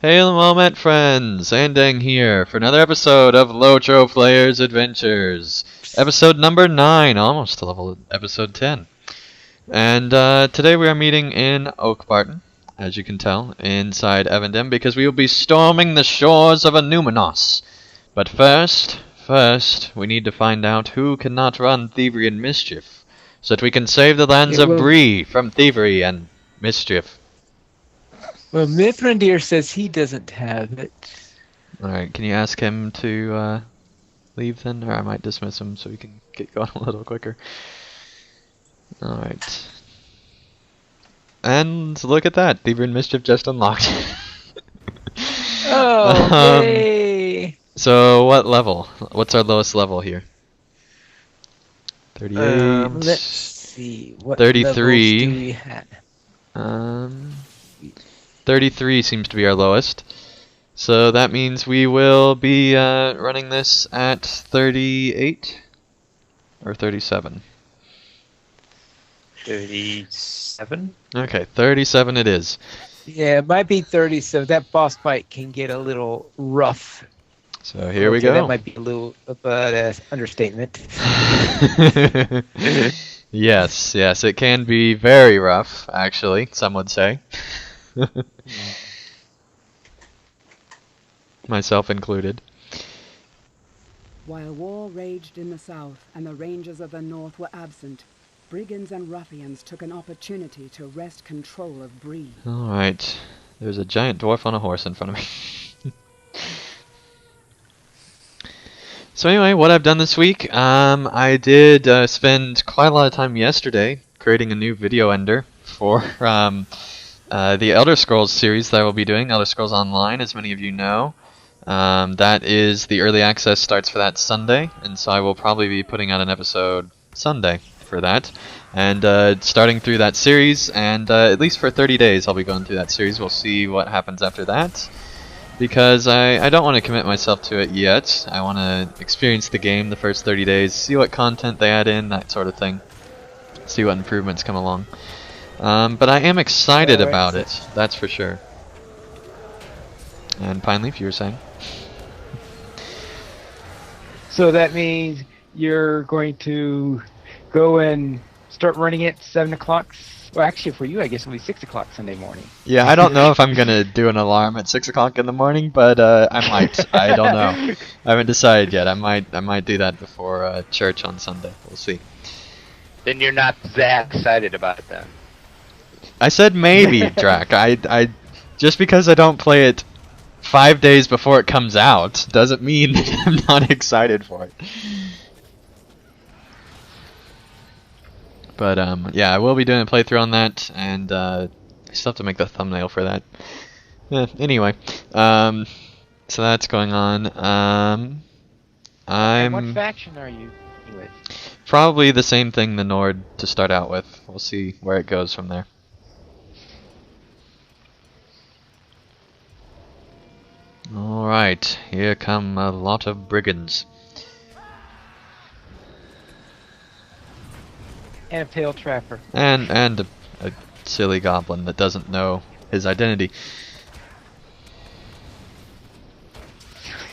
Hail a moment, friends! Andang here for another episode of LOTRO Players Adventures. Episode number 9, almost to level episode 10. And today we are meeting in Oakbarton, as you can tell, inside Evendem, because we will be storming the shores of Anuminos. But first, we need to find out who cannot run thievery and mischief, so that we can save the lands of Bree from thievery and mischief. Well, Mithrandir says he doesn't have it. Alright, can you ask him to leave then? Or I might dismiss him so we can get going a little quicker. Alright. And look at that, Thievery and Mischief just unlocked. Oh, yay! So what level? What's our lowest level here? 38. Let's see. What 33. levels do we have? 33 seems to be our lowest. So that means we will be running this at 38 or 37. 37? Okay, 37 it is. Yeah, it might be 30, so that boss fight can get a little rough. So here we Okay, go. That might be a little understatement. Yes, it can be very rough, actually, some would say. Myself included. While war raged in the south and the rangers of the north were absent, brigands and ruffians took an opportunity to wrest control of Bree. Alright, there's a giant dwarf on a horse in front of me. So anyway, what I've done this week, I did spend quite a lot of time yesterday creating a new video ender for the Elder Scrolls series that I will be doing, Elder Scrolls Online, as many of you know. That is, the early access starts for that Sunday, and so I will probably be putting out an episode Sunday for that. And starting through that series, and at least for 30 days I'll be going through that series. We'll see what happens after that, because I don't want to commit myself to it yet. I want to experience the game the first 30 days, see what content they add in, that sort of thing. See what improvements come along. But I am excited about it, that's for sure. And Pineleaf, you were saying? So that means you're going to go and start running it 7 o'clock. Well, actually, for you, I guess it'll be 6 o'clock Sunday morning. Yeah, I don't know if I'm going to do an alarm at 6 o'clock in the morning, but I might. I don't know. I haven't decided yet. I might do that before church on Sunday. We'll see. Then you're not that excited about it then. I said maybe, Drac. I just because I don't play it 5 days before it comes out doesn't mean that I'm not excited for it. But yeah, I will be doing a playthrough on that, and I still have to make the thumbnail for that. Anyway, so that's going on. And what faction are you with? Probably the same thing, the Nord, to start out with. We'll see where it goes from there. Alright, here come a lot of brigands. And a tail trapper. And a silly goblin that doesn't know his identity.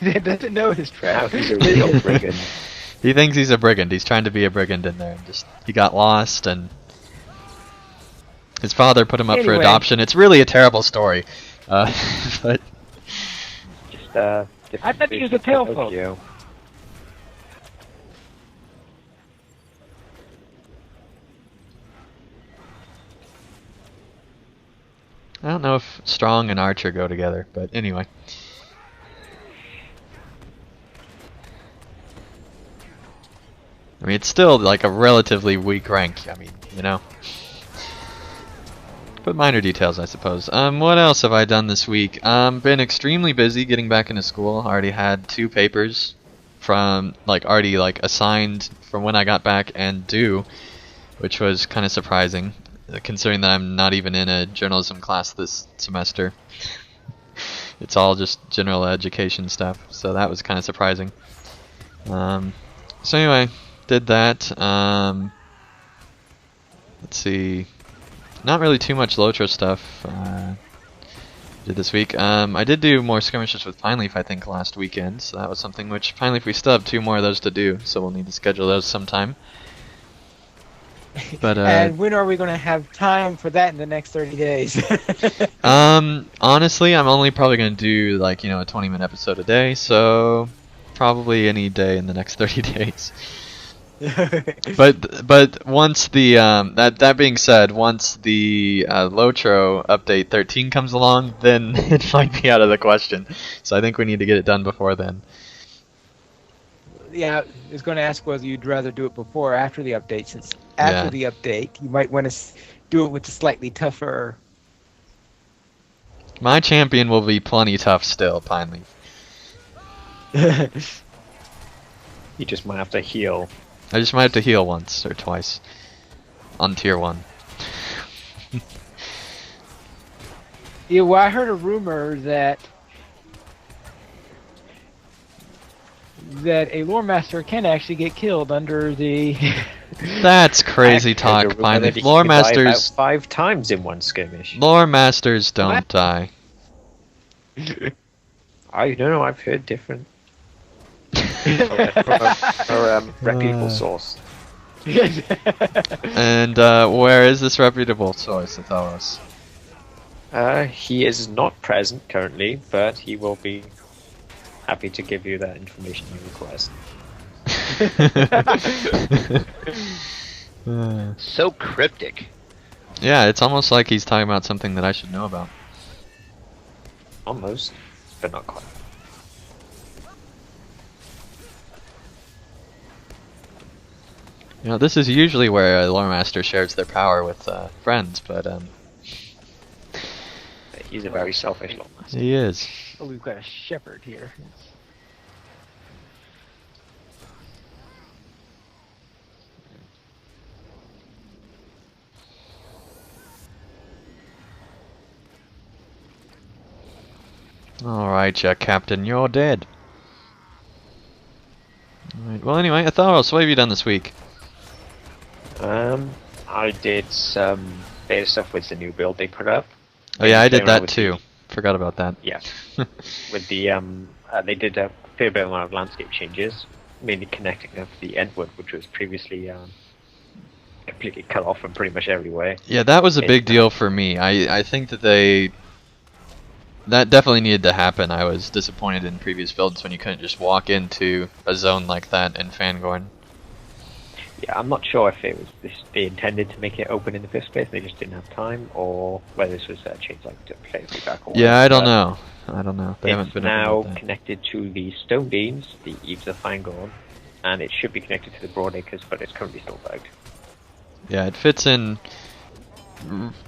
He doesn't know his trap. He's a real brigand. He thinks he's a brigand. He's trying to be a brigand in there. He got lost, and his father put him up for adoption. It's really a terrible story. But I thought he was a tail folk. I don't know if Strong and Archer go together, but anyway. I mean, it's still like a relatively weak rank, I mean, you know. But minor details, I suppose. What else have I done this week? Been extremely busy getting back into school. Already had 2 papers from, already assigned from when I got back and due, which was kind of surprising, considering that I'm not even in a journalism class this semester. It's all just general education stuff, so that was kind of surprising. So anyway, did that. Let's see. Not really too much LOTRO stuff. did this week. I did do more skirmishes with Pineleaf, I think, last weekend, so that was something which Pineleaf, we still have 2 more of those to do, so we'll need to schedule those sometime. But And when are we going to have time for that in the next 30 days? honestly, I'm only probably going to do like, a 20-minute episode a day, so probably any day in the next 30 days. But once the that being said, once the LOTRO update 13 comes along, then it might be out of the question. So I think we need to get it done before then. Yeah, I was going to ask whether you'd rather do it before or after the update, since after the update, you might want to do it with a slightly tougher... My champion will be plenty tough still, Pineleaf. You just might have to heal. I just might have to heal once or twice on tier 1. Yeah, well, I heard a rumor that a lore master can actually get killed under the... That's crazy talk, Pineleaf. Lore masters... 5 times in one skirmish. Lore masters don't die. I don't know, I've heard different. From a reputable source. And where is this reputable source to tell us? He is not present currently, but he will be happy to give you that information you request. So cryptic. Yeah, it's almost like he's talking about something that I should know about. Almost, but not quite. This is usually where a lore master shares their power with friends, but He's a very selfish lore master. he is. Oh, we've got a shepherd here. Alright, yeah, Captain, you're dead. Alright, well anyway, Atharos, what have you done this week? I did some beta stuff with the new build they put up. Oh yeah, I did Playing around that with too. Forgot about that. Yeah. With the they did a fair bit of landscape changes, mainly connecting up the Entwood, which was previously completely cut off from pretty much everywhere. Yeah, that was a big deal for me. I think that that definitely needed to happen. I was disappointed in previous builds when you couldn't just walk into a zone like that in Fangorn. Yeah, I'm not sure if it was they intended to make it open in the first place, they just didn't have time, or whether this was a change like to play feedback. Or Yeah, I don't know. I don't know. They haven't It's been now open about that. connected to the Stone Beams, the Eves of Fangorn, and it should be connected to the Broadacres, but it's currently still bugged. Yeah, it fits in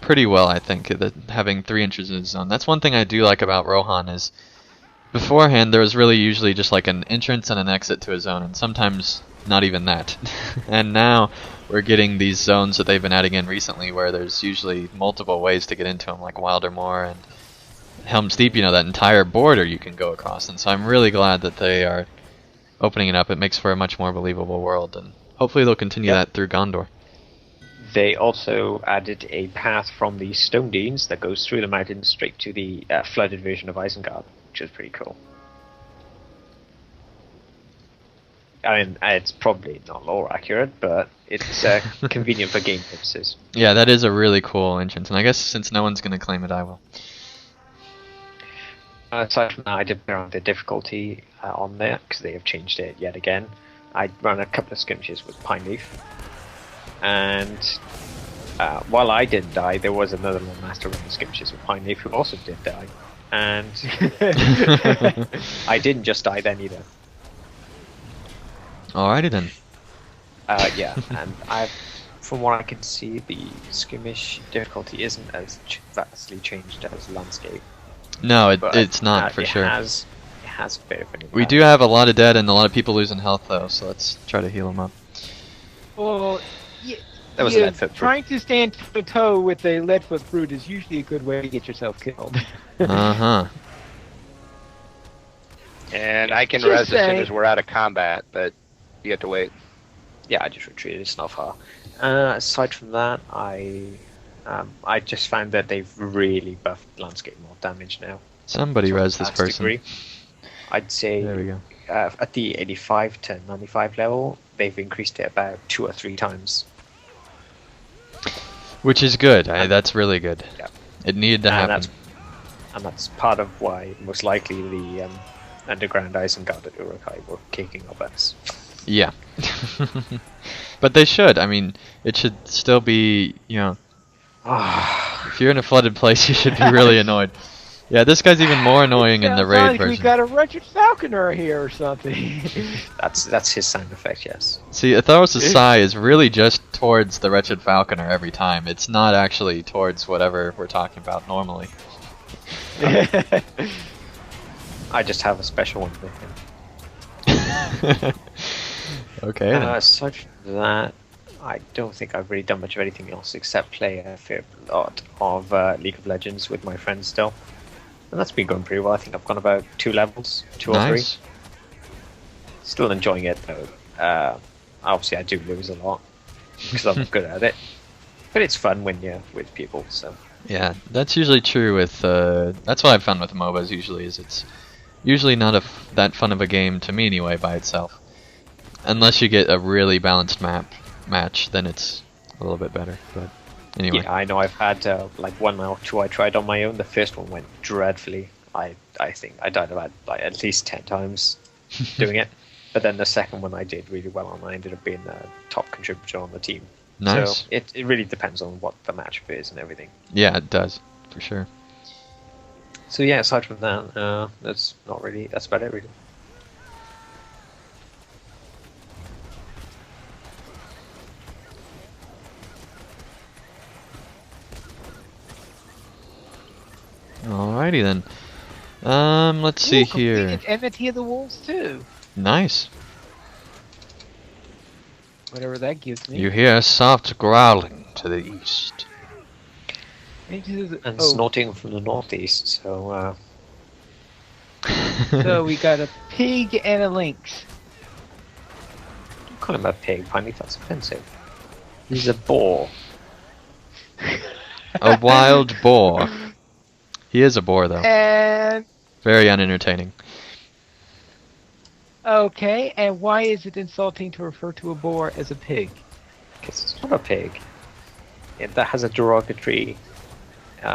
pretty well, I think, having 3 inches in the zone. That's one thing I do like about Rohan is beforehand there was really usually just like an entrance and an exit to a zone, and sometimes not even that. And now we're getting these zones that they've been adding in recently where there's usually multiple ways to get into them, like Wildermoor and Helm's Deep, that entire border you can go across. And so I'm really glad that they are opening it up. It makes for a much more believable world, and hopefully they'll continue that through Gondor. They also added a path from the Stone Deans that goes through the mountains straight to the flooded version of Isengard, which is pretty cool. I mean, it's probably not lore accurate, but it's convenient for game purposes. Yeah, that is a really cool entrance, and I guess since no one's going to claim it, I will. Aside from that, I did play around the difficulty on there, because they have changed it yet again. I ran a couple of skirmishes with Pineleaf, and while I didn't die, there was another Lord Master running skirmishes with Pineleaf who also did die. And I didn't just die then either. Alrighty then. Yeah, and from what I can see, the skirmish difficulty isn't as vastly changed as landscape. No, But, it's not for sure. It has a bit of an impact. We do have a lot of dead and a lot of people losing health though, so let's try to heal them up. Well, That was a Leadfoot Brute. trying to stand toe to toe with a Leadfoot Brute is usually a good way to get yourself killed. Uh-huh. And I can Just res as soon saying. as we're out of combat, but you have to wait. Yeah, I just retreated. It's not far. Aside from that, I I just found that they've really buffed landscape mod damage now. Somebody To a res this vast person. degree. I'd say There we go. at the 85 to 95 level, they've increased it about 2 or 3 times. Which is good. That's really good. Yeah. It needed to happen. And that's part of why most likely the Underground Isengard at Urukai were kicking our butts. Yeah. But they should. I mean, it should still be, you know, if you're in a flooded place, you should be really annoyed. Yeah, this guy's even more annoying in the Sounds raid like we version. got a wretched falconer here or something. That's his sound effect, yes. See, Atharos' sigh is really just towards the Wretched Falconer every time. It's not actually towards whatever we're talking about normally. I just have a special one with him. Okay, then. Aside from that, I don't think I've really done much of anything else except play a fair lot of League of Legends with my friends still. And that's been going pretty well. I think I've gone about 2 levels, 2 or 3. Nice. Still enjoying it though. Obviously I do lose a lot because I'm good at it. But it's fun when you're with people, so. Yeah, that's usually true with, that's what I've found with MOBAs usually, is it's usually not that fun of a game, to me anyway, by itself. Unless you get a really balanced match, then it's a little bit better, but anyway. Yeah, I know I've had like 1 or 2 I tried on my own. The first one went dreadfully. I think I died about like at least 10 times doing it. But then the second one I did really well on. I ended up being the top contributor on the team. Nice. So it really depends on what the matchup is and everything. Yeah, it does, for sure. So yeah, aside from that, that's about it really. Alrighty then. Let's see here. Completed Enmity of the Wolves too. Nice. Whatever that gives me. You hear soft growling to the east. And snorting from the northeast, so So we got a pig and a lynx. don't call him a pig, Piney, that's offensive. He's a boar. A wild boar. He is a boar, though. And Very unentertaining. okay, and why is it insulting to refer to a boar as a pig? Because it's not a pig. That has a derogatory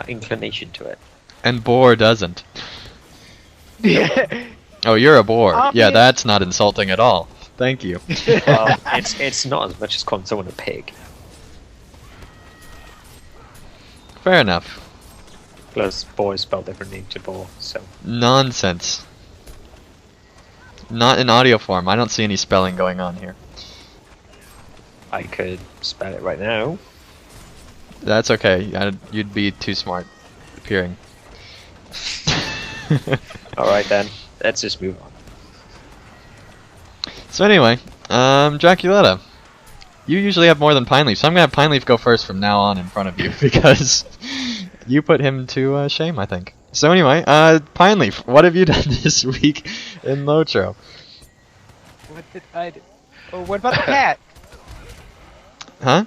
inclination to it. And boar doesn't. Yeah. Oh, you're a boar. Yeah, Obvious. that's not insulting at all. Thank you. Well, it's not as much as calling someone a pig. Fair enough. Plus, boar is spelled differently to boar, so. Nonsense. Not in audio form. I don't see any spelling going on here. I could spell it right now. That's okay. You'd be too smart appearing. Alright then, let's just move on. So anyway, Draculetta. You usually have more than Pineleaf, so I'm gonna have Pineleaf go first from now on in front of you because you put him to shame, I think. So anyway, Pineleaf, what have you done this week in LOTRO? What did I do? Oh, what about the cat? Huh?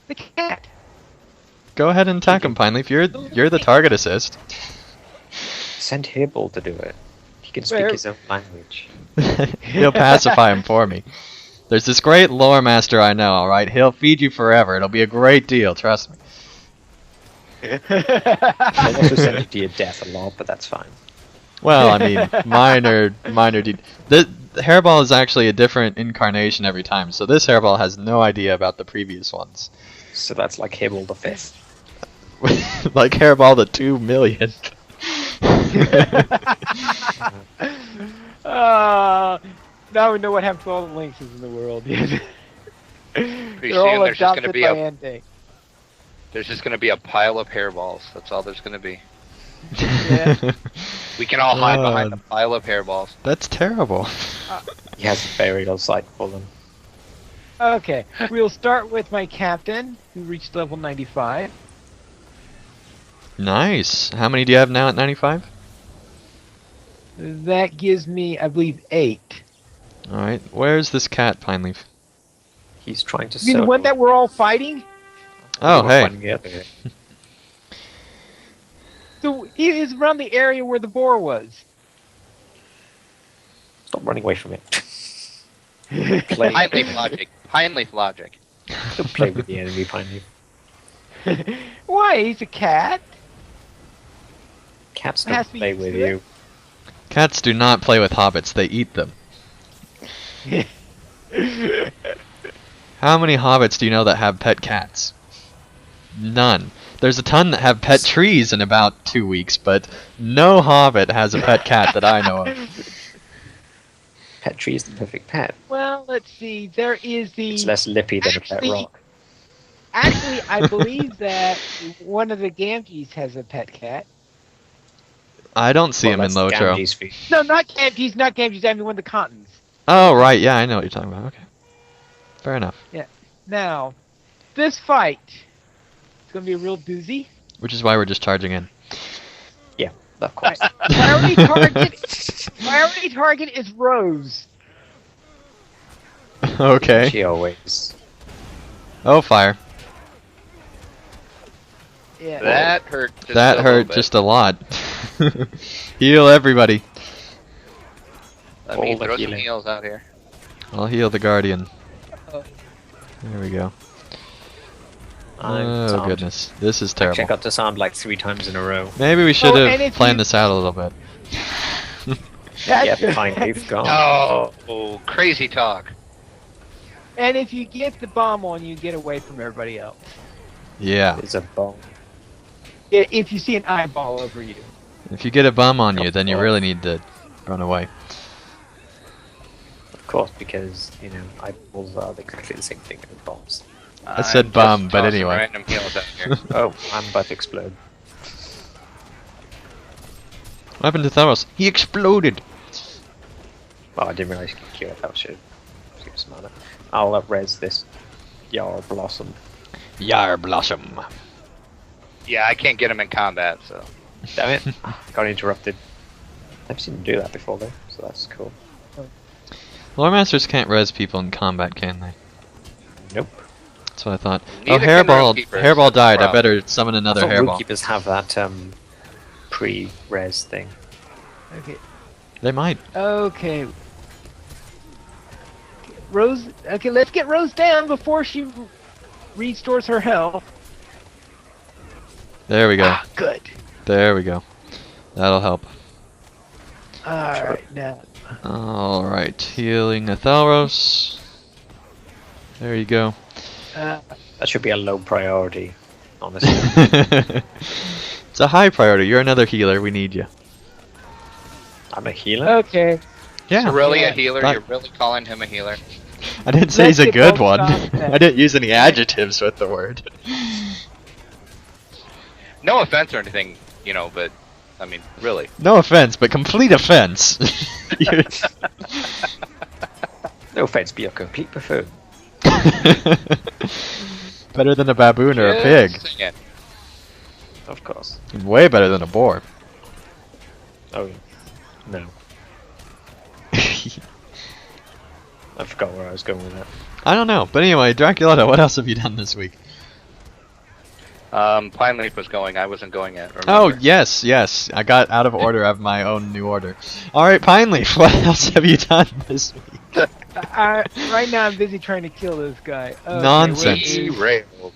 The cat. Go ahead and attack him, Pineleaf. You're the target assist. Send Hibble to do it. He can speak Where- his own language. He'll pacify him for me. There's this great lore master I know, alright? He'll feed you forever. It'll be a great deal, trust me. I'll also send you to your death a lot, but that's fine. Well, I mean, minor the hairball is actually a different incarnation every time, so this hairball has no idea about the previous ones. So that's like Hibble the Fifth. Like hairball the 2 million. Now we know what happened to all the lynxes in the world. Pretty They're all soon there's just gonna adopted be by a Entei. there's just gonna be a pile of hairballs. That's all there's gonna be. Yeah. We can all hide behind the pile of hairballs. That's terrible. He has a burial site for them. Okay, we'll start with my captain, who reached level 95. Nice. How many do you have now at 95? That gives me, I believe, 8. Alright, where's this cat, Pineleaf? He's trying to You mean the one that we're all fighting? Oh, We were hey. finding the other- So he is around the area where the boar was. Stop running away from it. Play. Pine leaf logic. Pine leaf logic. Don't play with the enemy, Pine Leaf. Why? He's a cat. Cats It has don't to be play used with to it. you. Cats do not play with hobbits, they eat them. How many hobbits do you know that have pet cats? None. There's a ton that have pet trees in about 2 weeks, but no hobbit has a pet cat that I know of. Pet tree is the perfect pet. Well, let's see. There is the. It's less lippy than a pet Actually- rock. Actually, I believe that one of the Gamgees has a pet cat. I don't see Well, him in that's LOTRO. Gamgee's feet. No, not Gamgees, not Gamgees. I mean one of the Cottons. Oh, right, yeah, I know what you're talking about. Okay. Fair enough. Now, this fight is going to be a real doozy. Which is why we're just charging in. Of course. Priority target is Rose. Okay. She always. Oh, fire. Yeah. That hurt. Just That a little hurt bit. just a lot. Heal everybody. Let All me the throw some healing. heals out here. I'll heal the Guardian. Oh. There we go. I'm Oh, disarmed. goodness. This is Actually, I terrible. got disarmed like 3 times in a row. Maybe we should and have if planned you- this out a little bit. Yeah, Pine Leaf gone. Oh, crazy talk. And if you get the bomb on you, get away from everybody else. Yeah. There's a bone. If you see an eyeball over you. If you get a bum on you, then you really need to run away. Of course, because, you know, eyeballs are exactly the same thing as bombs. I said I'm bum, just but tossing anyway. Random heals out here. Oh, I'm about to explode. What happened to Tharos? He exploded! Well, I didn't realize you could cure it. That should seem smarter. I'll res this Yar Blossom. Yar Blossom. Yeah, I can't get him in combat, so. Damn it. Got interrupted. I've seen him do that before, though, so that's cool. Lore Masters can't res people in combat, can they? Nope. That's what I thought. Neither Oh, can Hairball. Roadkeepers, Hairball that's the died. I problem. better summon another I thought Hairball. Roadkeepers have that pre-res thing. Okay. They might. Okay. Rose. Okay, let's get Rose down before she restores her health. There we go. Ah, good. There we go. That'll help. All right, now. Alright, healing Athalros. There you go. Uh, That should be a low priority, honestly. It's a high priority. You're another healer. We need you. I'm a healer. okay. Yeah. So really Yeah. a healer? That- You're really calling him a healer? I didn't say Let's he's a get good both one. sides then. I didn't use any adjectives with the word. No offense or anything, you know, but I mean, really. No offense, but complete offense. You're- No offense, be a complete buffoon. Better than a baboon or a Just pig. saying. Of course. Way better than a boar. Oh, no. I forgot where I was going with that. I don't know. But anyway, Draculata, what else have you done this week? Pine Leaf was going. I wasn't going yet. Remember? Oh, yes, yes. I got out of order of my own new order. Alright, Pineleaf, what else have you done this week? Right now I'm busy trying to kill this guy. Okay, Nonsense. wait, Derailed.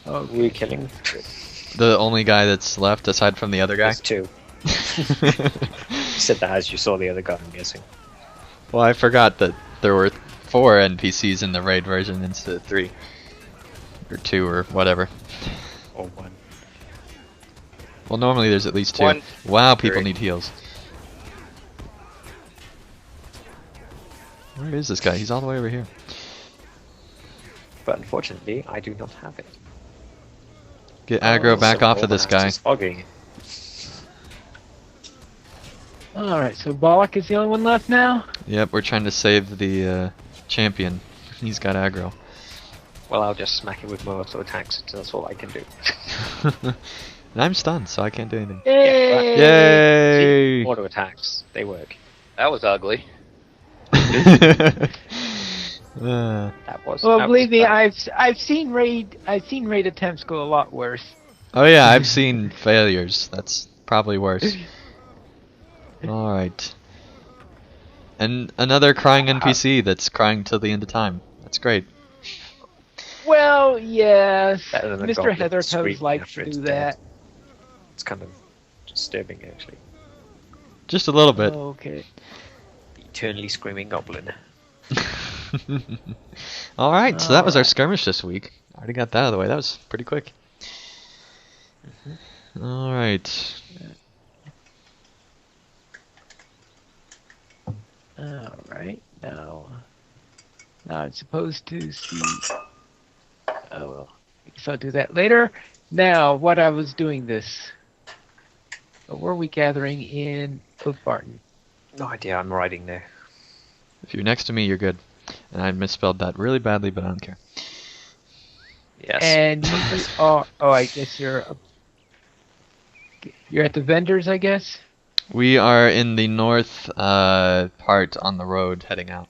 Oh, Who are you killing? The only guy that's left aside from the other guy? There's 2. You said that as you saw the other guy, I'm guessing. Well, I forgot that there were 4 NPCs in the raid version instead of 3. Or 2 or whatever. Or 1. Well, normally there's at least 2. 1, Wow, people 3. need heals. Where is this guy? He's all the way over here. But unfortunately, I do not have it. Get aggro back So off of this Orban guy. has to fogging. Alright, so Bollock is the only one left now? Yep, we're trying to save the champion. He's got aggro. Well, I'll just smack it with my auto attacks. That's all I can do. And I'm stunned, so I can't do anything. Yay! Yay! Auto attacks, they work. That was ugly. That was. Well, that believe was me, bad. I've seen raid attempts go a lot worse. Oh yeah, I've seen failures. That's probably worse. All right. And another crying NPC that's crying till the end of time. That's great. Well, yes, Better than a Mr. goblin Heather Toes screaming likes after to it's do dead. that. It's kind of disturbing, actually. Just a little bit. Okay. The eternally screaming goblin. All right, so that was our Alright. skirmish this week. I already got that out of the way. That was pretty quick. All right. Alright, now I'm supposed to see. Oh well, I guess I'll do that later. Now, what I was doing this. Were we gathering in Oak Barton? No idea. I'm riding there. If you're next to me, you're good. And I misspelled that really badly, but I don't care. Yes. And you are. Oh, I guess you're at the vendors, I guess. We are in the north part on the road heading out.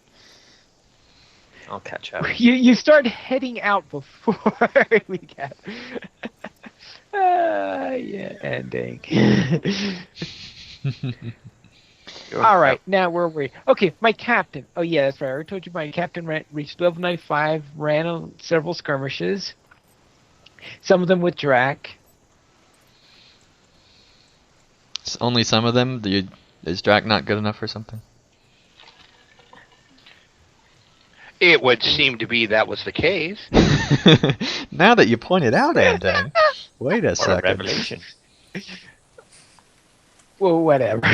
I'll catch up. You start heading out before we got. Yeah, ending. All right, now where were we? Okay, my captain. Oh yeah, that's right. I already told you my captain reached level 95, ran several skirmishes. Some of them with Drac. Only some of them? Is Drac not good enough or something? It would seem to be that was the case. Now that you point it out, Andang. Wait a What a second. revelation. Well, whatever.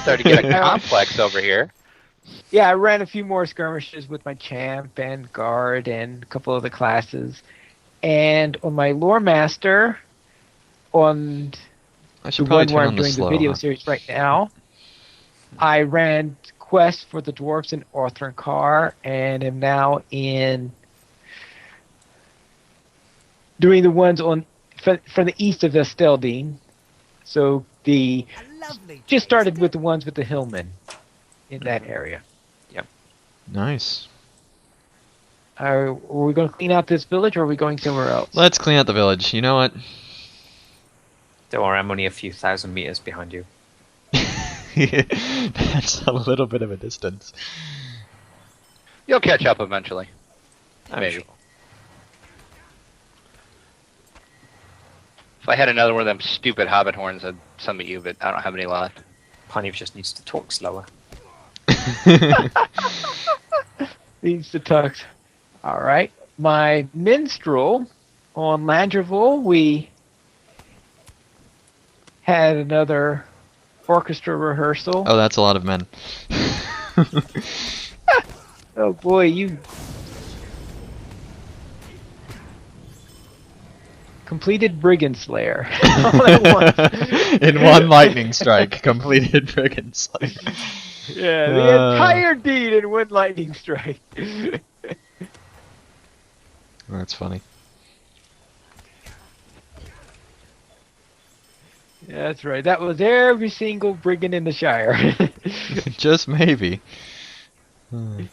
Starting to get a complex over here. Yeah, I ran a few more skirmishes with my champ and guard and a couple of the classes. And on my lore master, on I the should probably one turn where on I'm the doing slow. the video huh? series right now, I ran quests for the dwarves in Arthur and Carr, and am now in doing the ones on from the east of Esteldine. So just started with the ones with the hillmen in that area. Nice. Are we going to clean out this village, or are we going somewhere else? Let's clean out the village. You know what? Don't worry, I'm only a few thousand meters behind you. That's a little bit of a distance. You'll catch up eventually. I'm Maybe. sure. If I had another one of them stupid hobbit horns, I'd summon you, but I don't have any left. Pontiff just needs to talk slower. Needs to talk. All right. My minstrel on Landreval, we had another orchestra rehearsal. Oh, that's a lot of men. Oh boy, you completed Brigand Slayer all at once. In one lightning strike, completed Brigand Slayer. Yeah, the entire deed in one lightning strike. That's funny. Yeah, that's right. That was every single brigand in the Shire. Just maybe. Hmm.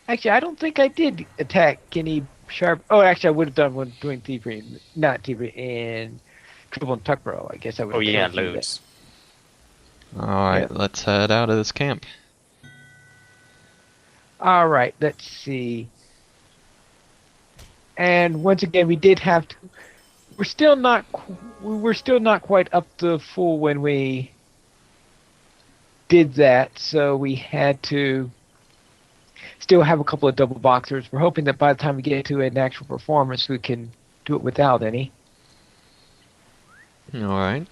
Actually, I don't think I did attack any sharp. Oh, actually, I would have done one doing thievery, not thievery in Trouble and Tuckborough. I guess I would. Oh yeah, killed you then. loads. Alright, Yeah. let's head out of this camp. All right, let's see. And once again, we did have to. We're still not. We were still not quite up to full when we did that, so we had to still have a couple of double boxers. We're hoping that by the time we get to an actual performance, we can do it without any. Alright.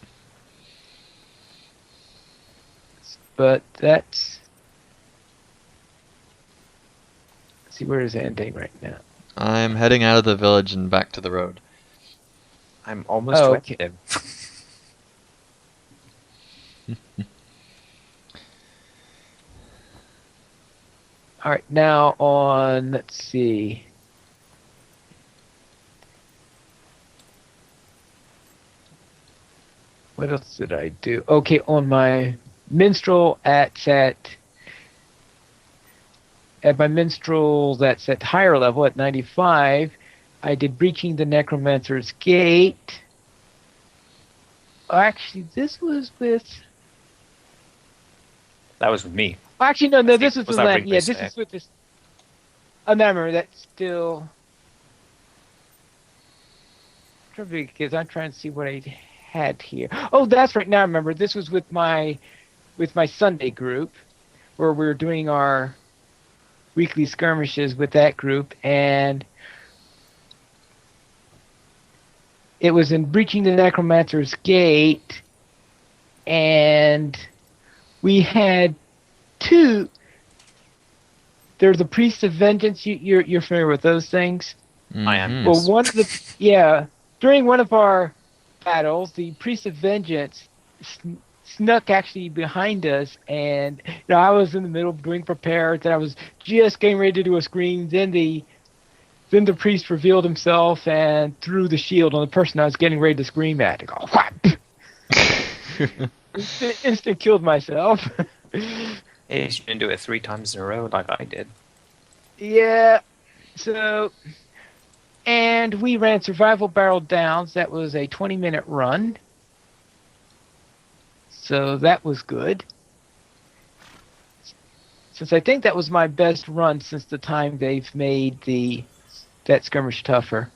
But that's. Let's see, where is ending right now? I'm heading out of the village and back to the road. I'm almost Oh, with okay. him. All right, now on. Let's see. What else did I do? Okay, on my minstrel at at my minstrel that's at higher level at 95, I did Breaching the Necromancer's Gate. Actually, this was with... That was with me. Actually, no, this is Was the that land. Ring Yeah, this Mistake? is with this... Oh, no, remember, that's still... Because I'm trying to see what I had here. Oh, that's right. Now I remember. This was with my Sunday group, where we were doing our weekly skirmishes with that group, and it was in Breaching the Necromancer's Gate, and we had two. There's the Priest of Vengeance. You're familiar with those things? I am. Mhm. Well, one of the during one of our battles, the Priest of Vengeance snuck actually behind us, and I was in the middle of doing prepares, and I was just getting ready to do a scream. Then the priest revealed himself and threw the shield on the person I was getting ready to scream at. I go, whap! Instant killed myself. You didn't do it 3 times in a row like I did. Yeah. So. And we ran Survival Barrel Downs. That was a 20-minute run. So that was good. Since I think that was my best run since the time they've made that skirmish tougher.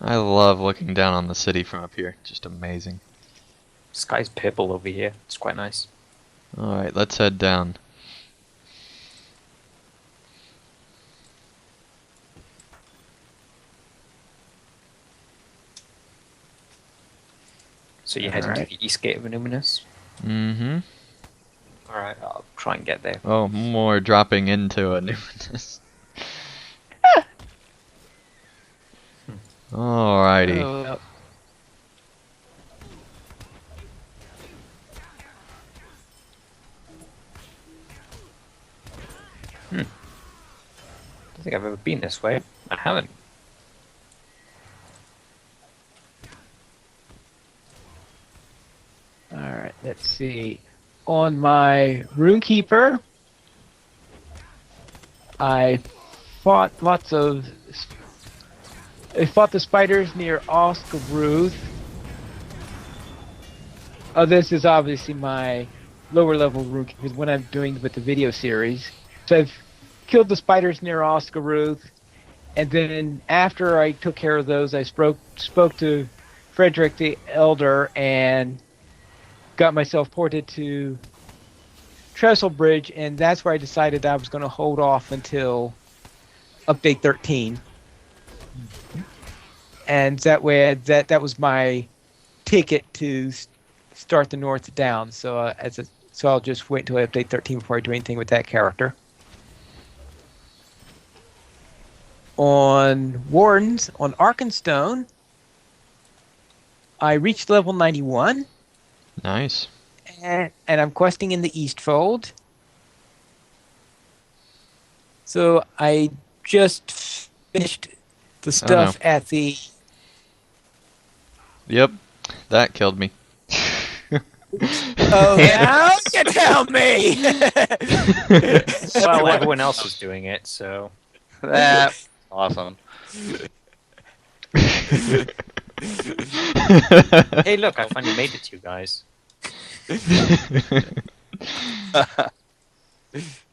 I love looking down on the city from up here. Just amazing. Sky's purple over here. It's quite nice. Alright, let's head down. So you're heading to Alright. the east gate of Illuminus? Mm-hmm. Alright, I'll try and get there. Oh, more dropping into a numinous. Alrighty. Oh, well. I don't think I've ever been this way. I haven't. Alright, let's see. On my Runekeeper, I fought the spiders near Oscaruth. Oh, this is obviously my lower level Runekeeper, what I'm doing with the video series. So I've killed the spiders near Oscaruth, and then after I took care of those, I spoke to Frederick the Elder and got myself ported to Trestle Bridge, and that's where I decided I was going to hold off until update 13. And that way, that was my ticket to start the North down. So so I'll just wait until I update 13 before I do anything with that character. On Wardens, on Arkenstone, I reached level 91. Nice. And I'm questing in the Eastfold. So I just finished the stuff at the... Yep. That killed me. Oh, yeah? You tell me! Well, everyone else was doing it, so... That's awesome. Hey, look, I finally made it to you guys.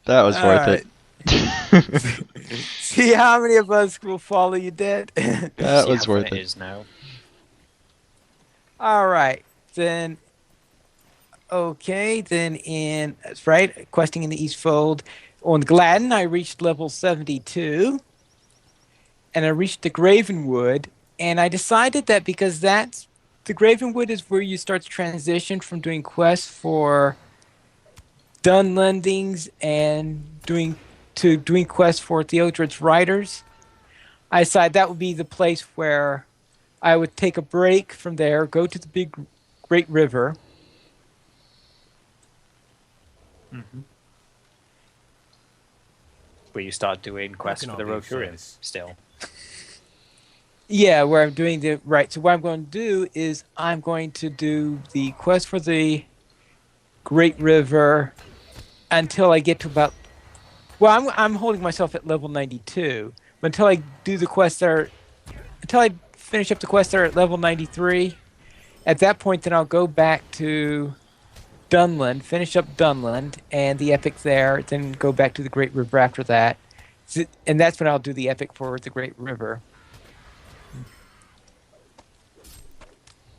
That was worth Alright. it. See how many of us will follow you dead? That See was how worth fun it. is now. Alright, then... Okay, then that's right, questing in the Eastfold. On Gladden, I reached level 72. And I reached the Gravenwood. And I decided that because the Gravenwood is where you start to transition from doing quests for Dunlendings and doing quests for Theodred's Riders. I decided that would be the place where I would take a break from there, go to the Great River. Where you start doing quests for the Roturian still. Yeah, where I'm doing so what I'm going to do is I'm going to do the quest for the Great River until I get to about Well, I'm holding myself at level 92 until I do the quests that are until I finish up the quests that are at level 93. At that point, then I'll go back to Dunland, finish up Dunland and the epic there, then go back to the Great River after that. And that's when I'll do the epic for the Great River.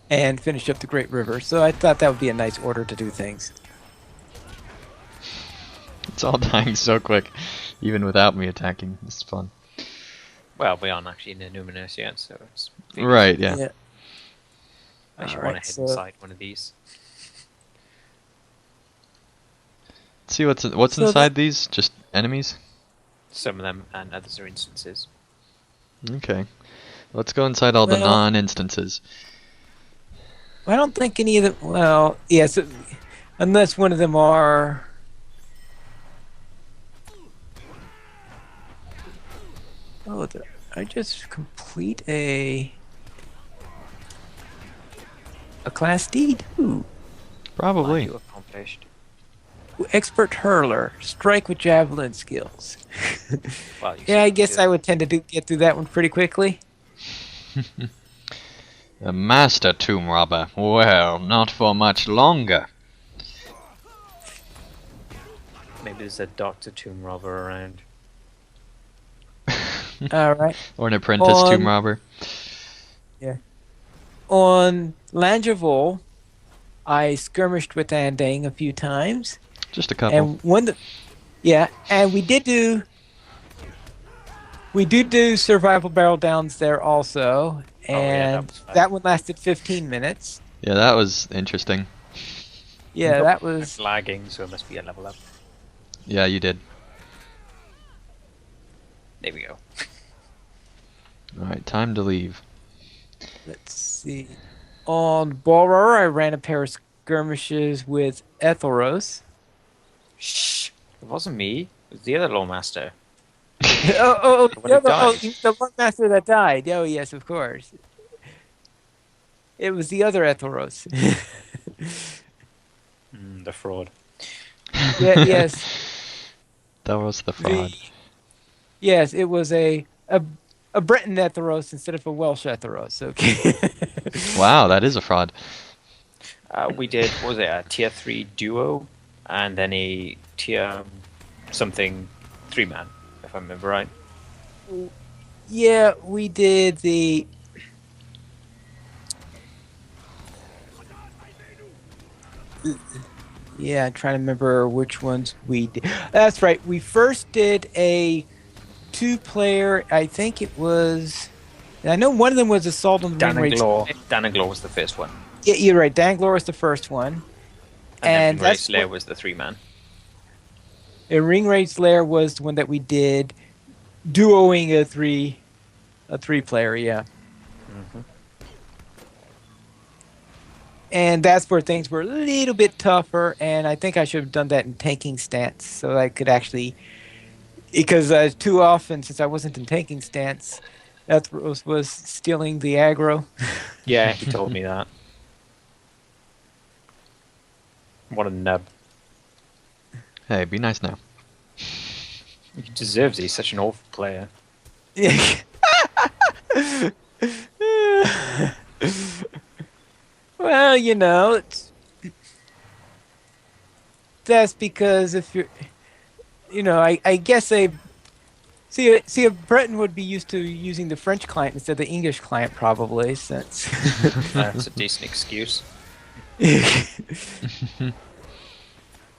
And finish up the Great River. So I thought that would be a nice order to do things. It's all dying so quick, even without me attacking. This is fun. Well, we aren't actually in the Numinous yet, so it's... Right, yeah. I should Alright, want to head so- inside one of these. Let's see what's So inside these? Just enemies? Some of them, and others are instances. Okay. Let's go inside all the Well- non-instances. I don't think any of them. Well, yes, unless one of them are. Oh, I just complete a class D too. Probably. You accomplished. Expert hurler, strike with javelin skills. Well, you Yeah, I seem guess to- I would tend to get through that one pretty quickly. A master tomb robber. Well, not for much longer. Maybe there's a Doctor Tomb Robber around. All right. Or an apprentice tomb robber. On Langeville, I skirmished with Andang a few times. Just a couple. And and we did do survival barrel downs there also, yeah, and that was fun. that one lasted 15 minutes. Yeah, that was interesting. Yeah, that It's was lagging, so it must be a level up. Yeah, you did. There we go. Alright, time to leave. let's see. On Borer, I ran a pair of skirmishes with Ethelros. Shh! It wasn't me. It was the other Lawmaster. The one who died. the one master that died. Oh yes, of course. It was the other Ethelros. The fraud. Yes. That was the fraud. Yes, it was a Breton Etheros instead of a Welsh Etheros. Okay. Wow, that is a fraud. We did, what was it, a tier 3 duo, and then a tier something 3-man, if I remember right. Yeah, we did the. Yeah, I'm trying to remember which ones we did. That's right. We first did a 2-player. I think it was. I know one of them was Assault on the Ring Raid. Danaglaw was the first one. Yeah, you're right. Danglor was the first one. And then Ring Raid that's Slayer what- was the 3-man. And Ring Raid Slayer was the one that we did duoing a 3-player, yeah. And that's where things were a little bit tougher, and I think I should have done that in tanking stance so I could actually, because too often since I wasn't in tanking stance, that was stealing the aggro. Yeah, he told me that. What a nub. Hey, be nice now. He deserves it, he's such an awful player. Yeah. Well, you know, that's because if you're, I guess a Breton would be used to using the French client instead of the English client, probably, since. That's a decent excuse.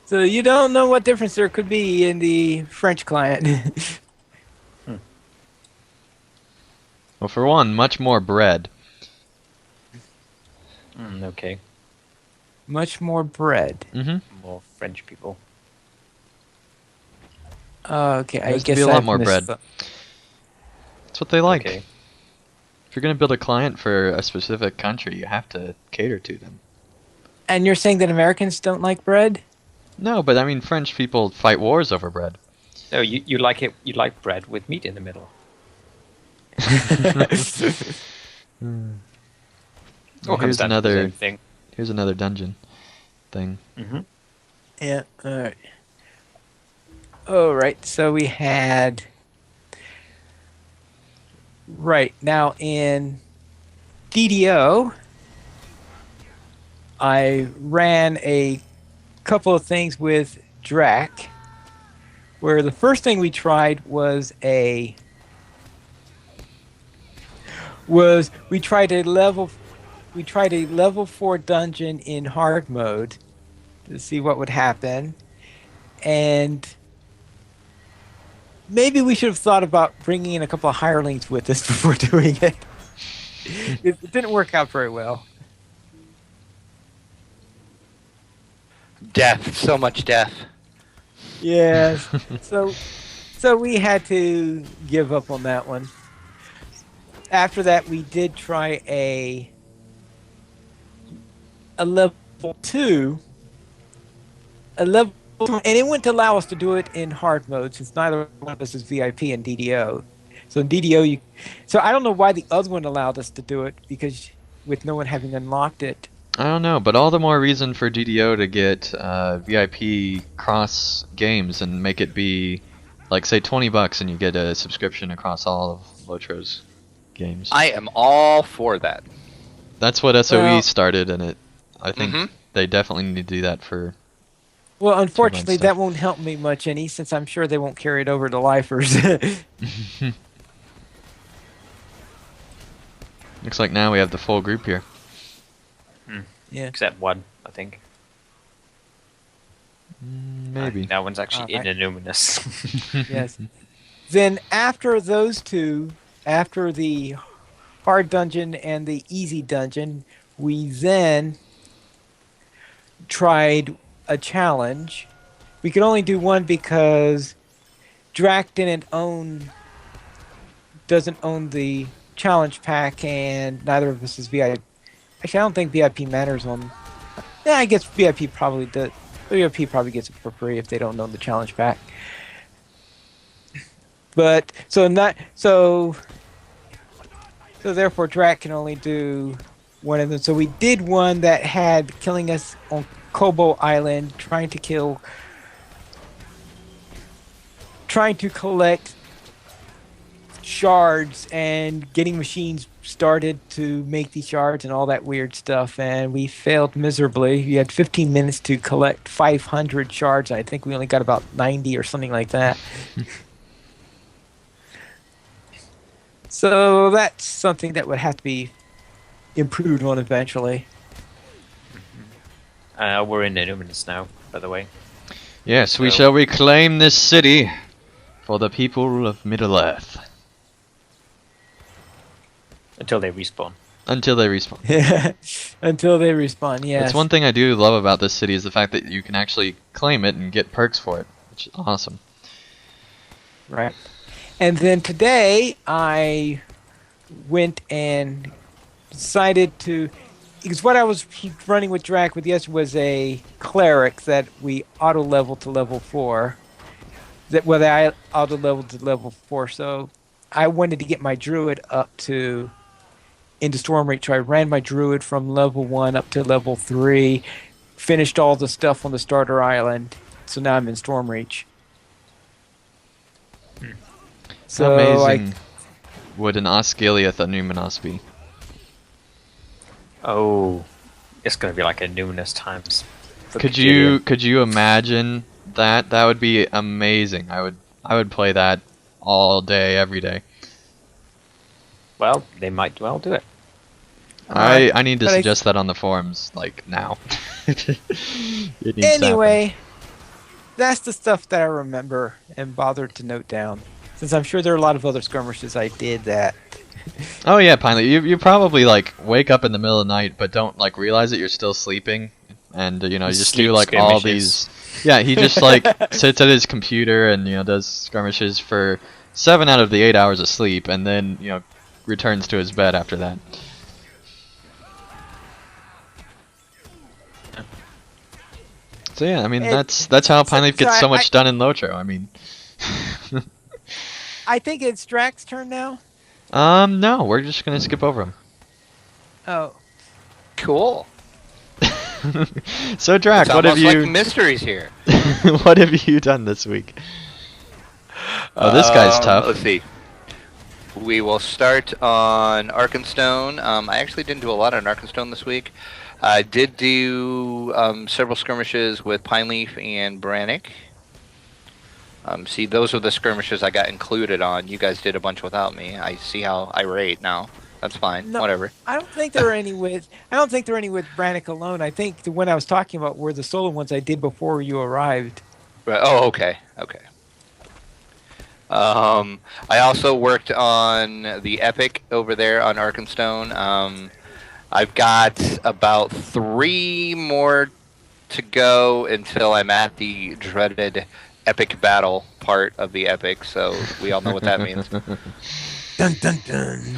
So you don't know what difference there could be in the French client. Well, for one, much more bread. Okay, Much more bread. Mm-hmm. more French people. Okay, I There's to guess be a lot I've more missed bread. the- That's what they like. Okay. If you're gonna build a client for a specific country, you have to cater to them. And you're saying that Americans don't like bread? No, but I mean, French people fight wars over bread. No, you like it. You like bread with meat in the middle. All comes Here's down to the another. same thing. Here's another dungeon thing. Mm-hmm. Yeah, alright. Oh, right. So we had. Right. Now in DDO, I ran a couple of things with Drac, where the first thing we tried was we tried a level 4 dungeon in hard mode to see what would happen. And maybe we should have thought about bringing in a couple of hirelings with us before doing it. It didn't work out very well. Death, so much death. Yes. So we had to give up on that one. After that, we did try a level 2, a level 2, and it wouldn't allow us to do it in hard mode since neither one of us is VIP in DDO. So in DDO, so I don't know why the other one allowed us to do it because with no one having unlocked it. I don't know, but all the more reason for DDO to get VIP cross games and make it be, like, say $20 and you get a subscription across all of LOTRO's games. I am all for that. That's what SOE Well- started, and I think Mhm. they definitely need to do that for. Well, unfortunately, stuff. that won't help me much any since I'm sure they won't carry it over to lifers. Looks like now we have the full group here. Yeah. Except one, I think. Maybe. That one's actually Alright. innumerous. Yes. Then after those two, after the hard dungeon and the easy dungeon, we then tried a challenge. We could only do one because Drac doesn't own the challenge pack, and neither of us is VIP. Actually, I don't think VIP matters on. Yeah, I guess VIP probably does. VIP probably gets it for free if they don't own the challenge pack. But so therefore Drac can only do one of them. So we did one that had killing us on Kobo Island, trying to collect shards and getting machines started to make these shards and all that weird stuff, and we failed miserably. You had 15 minutes to collect 500 shards. I think we only got about 90 or something like that. So that's something that would have to be improved on eventually. We're in innumerous now, by the way. Yes, we So- shall reclaim this city for the people of Middle-earth. Until they respawn. Until they respawn. Until they respawn, yes. That's one thing I do love about this city is the fact that you can actually claim it and get perks for it, which is awesome. Right. And then today I went and decided to, because what I was running with Drac with yesterday was a cleric that we auto leveled to level 4. I auto leveled to level 4, so I wanted to get my druid up to into Stormreach. So I ran my druid from level 1 up to level 3, finished all the stuff on the starter island, so now I'm in Stormreach. How amazing would an Osgiliath Numenos be? Oh, it's gonna be like innumerous times. Could you imagine that? That would be amazing. I would play that all day, every day. Well, they might well do it. I need to but I- suggest that on the forums, like, now. It needs to happen. Anyway, that's the stuff that I remember and bothered to note down. Since I'm sure there are a lot of other skirmishes I did that. Oh yeah, Pinely, you probably like wake up in the middle of the night but don't like realize that you're still sleeping, and you just do Sleep like all skirmishes. these. Yeah, he just like sits at his computer and does skirmishes for 7 out of the 8 hours of sleep, and then returns to his bed after that. So yeah, I mean And- that's how Pineleaf gets so so much done in LOTRO. I mean, I think it's Drax's turn now. no, we're just gonna skip over him. Oh, Cool. So Drac, It's what have almost you? like mysteries here. What have you done this week? Oh, this guy's tough. Let's see. We will start on Arkenstone. I actually didn't do a lot on Arkenstone this week. I did do several skirmishes with Pineleaf and Brannick. See, those were the skirmishes I got included on. You guys did a bunch without me. I see how irate now. That's fine. No, Whatever. I don't think there are any with. I don't think there are any with Brannick alone. I think the one I was talking about were the solo ones I did before you arrived. Right. Oh, okay. Okay. I also worked on the Epic over there on Arkenstone. I've got about 3 more to go until I'm at the dreaded epic battle part of the Epic, so we all know what that means. Dun dun dun.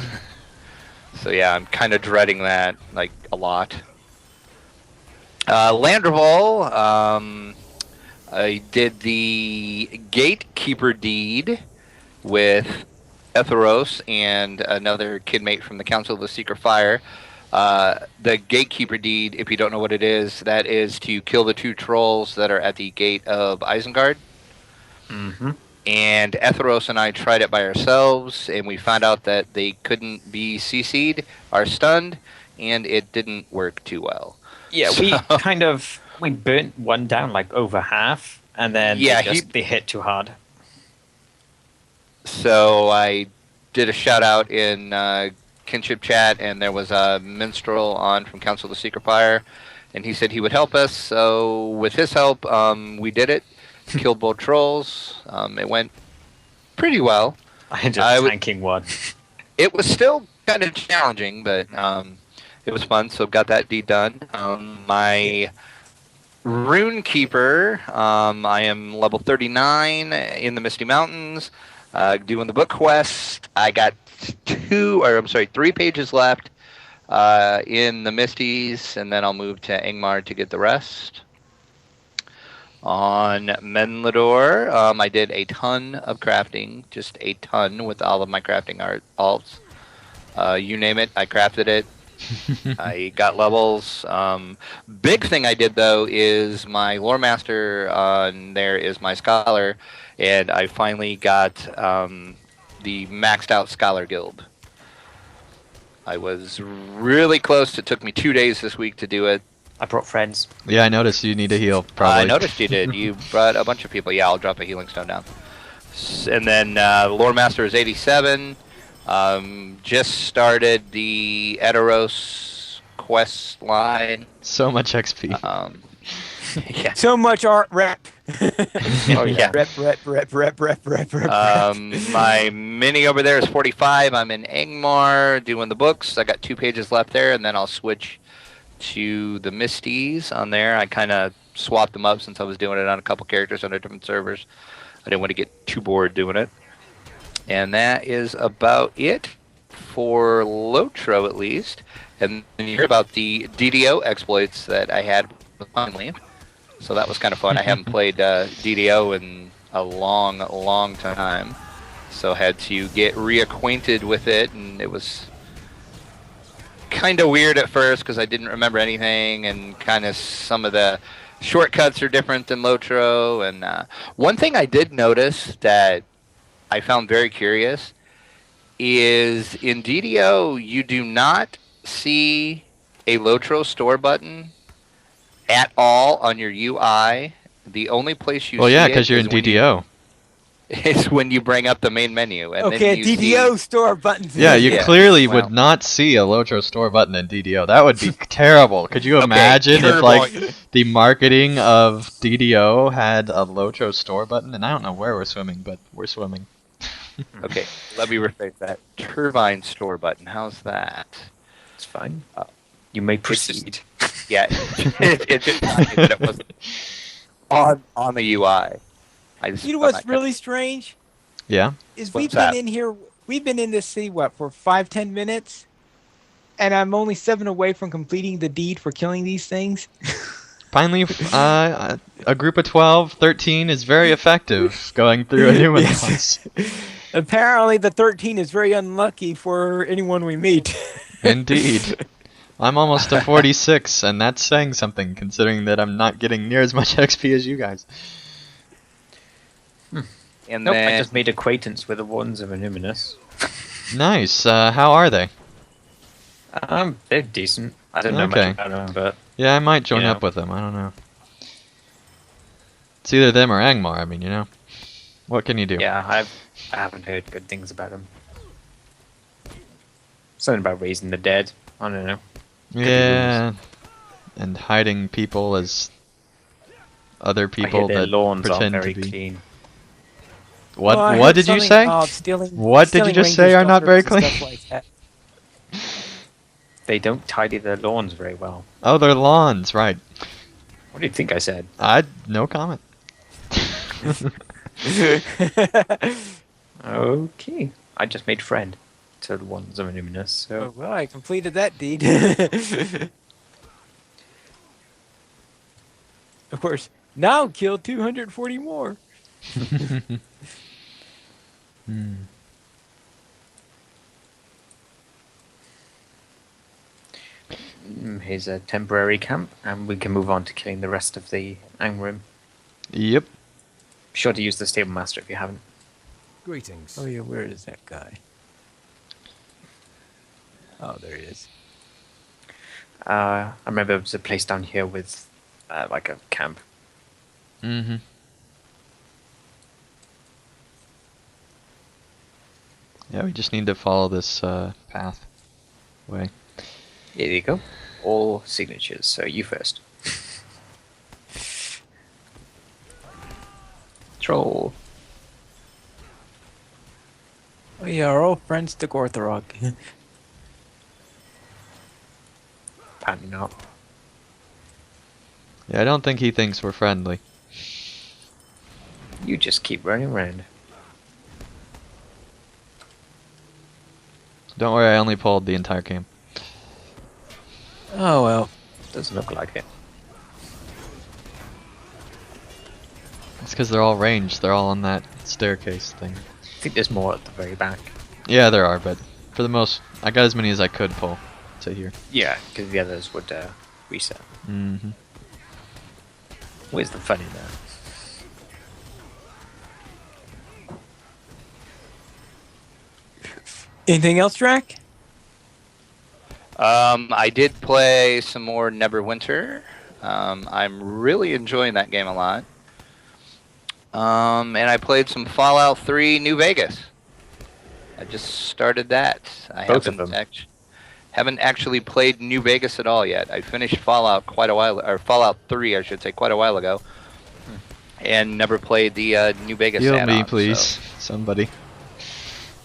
So yeah, I'm kind of dreading that, like, a lot. Landreval, I did the Gatekeeper deed with Etheros and another kidmate from the Council of the Secret Fire. The Gatekeeper deed, if you don't know what it is, that is to kill the 2 trolls that are at the gate of Isengard. Mm-hmm. And Etheros and I tried it by ourselves, and we found out that they couldn't be CC'd or stunned, and it didn't work too well. Yeah, we burnt one down like over half, and then they hit too hard. So I did a shout out in Kinship Chat, and there was a minstrel on from Council of the Secret Fire, and he said he would help us. So with his help, we did it. Killed both trolls. It went pretty well. I ended up tanking one. It was still kind of challenging, but it was fun, so got that deed done. My Rune Keeper, I am level 39 in the Misty Mountains, doing the book quest. I got 3 pages left in the Misties, and then I'll move to Ingmar to get the rest. On Menlador, I did a ton of crafting, just a ton with all of my crafting alts. You name it, I crafted it. I got levels. Big thing I did though is my lore master on there is my scholar, and I finally got the maxed out scholar guild. I was really close. It took me 2 days this week to do it. I brought friends. Yeah, I noticed you need to heal, probably. I noticed you did. You brought a bunch of people. Yeah, I'll drop a healing stone down. And then Lore Master is 87. Just started the Eteros quest line. So much XP. Yeah. So much art rep. Oh, yeah. Rep. My mini over there is 45. I'm in Angmar doing the books. I got 2 pages left there, and then I'll switch to the Misties on there. I kind of swapped them up since I was doing it on a couple characters on different servers. I didn't want to get too bored doing it. And that is about it for Lotro, at least. And then you hear about the DDO exploits that I had finally. So that was kind of fun. I haven't played DDO in a long time. So had to get reacquainted with it, and it was kind of weird at first because I didn't remember anything, and kind of some of the shortcuts are different than Lotro. And one thing I did notice that I found very curious is in DDO you do not see a Lotro store button at all on your UI. The only place you see yeah, it because you're in DDO. is when you bring up the main menu. And Okay, then you DDO store buttons. Yeah, you Yeah, clearly well. would not see a Lotro store button in DDO. That would be terrible. Could you imagine if, like, the marketing of DDO had a Lotro store button? And I don't know where we're swimming, but we're swimming. Okay, let me rephrase that. Turbine store button. How's that? It's fine. You may proceed. Yeah, it did not mean that it wasn't on the UI. I just You know found what's that really strange? Yeah? Is What's we've that? been in here, we've been in this city, what, for 5-10 minutes? And I'm only 7 away from completing the deed for killing these things? Finally, a group of 12, 13 is very effective going through a human house. Apparently the 13 is very unlucky for anyone we meet. Indeed. I'm almost to 46, and that's saying something, considering that I'm not getting near as much XP as you guys. And Nope, then I just made acquaintance with the ones of Anonymous. Nice. How are they? They're decent. I don't know Okay. much about them, but Yeah, I might join You know. up with them. I don't know. It's either them or Angmar. I mean, you know. What can you do? yeah, I haven't heard good things about them. Something about raising the dead. I don't know. be Yeah. And hiding people as other I hear people their that lawns aren't pretend very to be. clean. What? Well, I What heard did you something say? about stealing, What did you stealing just say? rangers' Are not very daughters and clean. stuff like that. They don't tidy their lawns very well. Oh, they're lawns, right? What do you think I said? No comment. Okay. I just made friend to the ones of Anonymous, Oh, so... well, I completed that deed. Of course, now kill 240 more. Hmm. Here's a temporary camp, and we can move on to killing the rest of the Angrim. Yep. Be sure to use the Stable Master if you haven't. Greetings. Oh yeah, where is that guy? Oh, there he is. I remember there was a place down here with, like a camp. Mm-hmm. Yeah, we just need to follow this path way. Here you go. All signatures, so you first. Troll. Oh yeah, our old friend Stick Orthorog. Apparently not. Yeah, I don't think he thinks we're friendly. You just keep running around. Don't worry, I only pulled the entire game. Oh well. Doesn't look like it. It's because they're all ranged. They're all on that staircase thing. I think there's more at the very back. Yeah, there are, but for the most, I got as many as I could pull to here. Yeah, because the others would reset. Mm-hmm. Where's the fun in that? Anything else, Drac? I did play some more Neverwinter. I'm really enjoying that game a lot. And I played some Fallout 3 New Vegas. I just started that. I Both of them. haven't actually played New Vegas at all yet. I finished Fallout or Fallout 3, I should say, quite a while ago, and never played the New Vegas Heal add-on, me, please, so- somebody.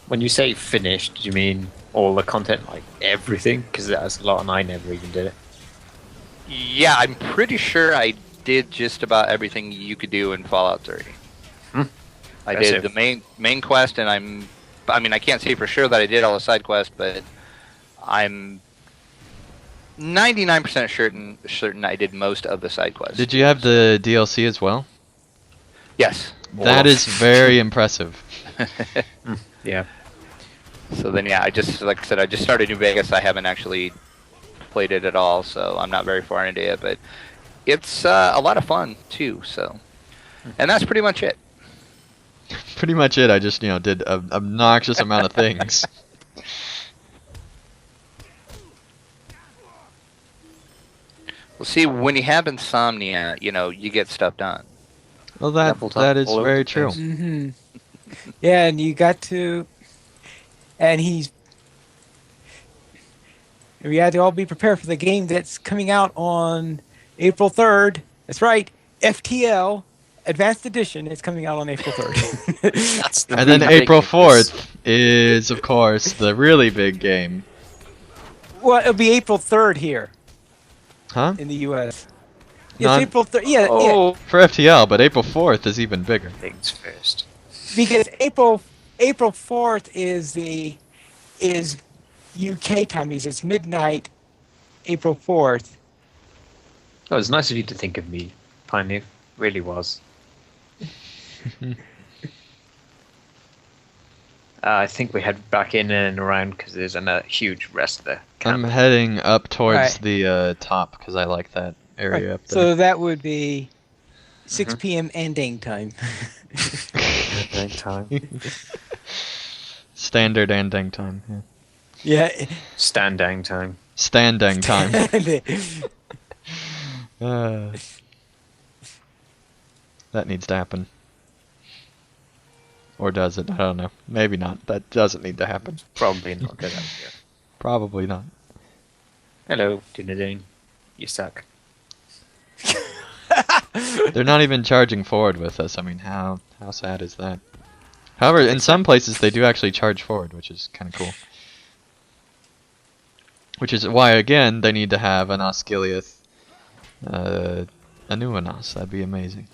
When you say finished, do you mean all the content, like everything? Because that's a lot, and I never even did it. Yeah, I'm pretty sure I did just about everything you could do in Fallout 3. I did Impressive. the main quest, and I mean, I can't say for sure that I did all the side quests, but I'm 99% certain I did most of the side quests. Did you have the DLC as well? Yes. That is very impressive. Yeah. So then, yeah, like I said, I just started New Vegas. I haven't actually played it at all, so I'm not very far into it. But it's a lot of fun too. So, and that's pretty much it. Pretty much it. I just, did an obnoxious amount of things. Well, see, when you have insomnia, you get stuff done. Well, Doubled up that is all over very the true. place. Mm-hmm. Yeah, and you got to, and we had to all be prepared for the game that's coming out on April 3rd. That's right, FTL Advanced Edition is coming out on April 3rd. That's the And then really April big 4th is, of course, the really big game. Well, it'll be April 3rd here Huh? in the U.S. Not- It's April 3rd. Yeah, Oh, For FTL, but April 4th is even bigger. things first. because April 4th is UK time. Because it's midnight, April 4th. Oh, it's nice of you to think of me, Pioneer. Really was. I think we head back in and around because there's a huge rest of the I'm camp. heading up towards Right. the top because I like that area Right. up there. So that would be 6 p.m. ending time. Ending time. Standard ending time. Yeah. Yeah. Standing time. Standing time. Uh, that needs to happen. Or does it? I don't know. Maybe not. That doesn't need to happen. Probably not a good idea. Probably not. Hello, Dunedin. You suck. They're not even charging forward with us. I mean, how sad is that? However, in some places they do actually charge forward, which is kind of cool. Which is why, again, they need to have an Osgiliath, a Nuanos. That'd be amazing.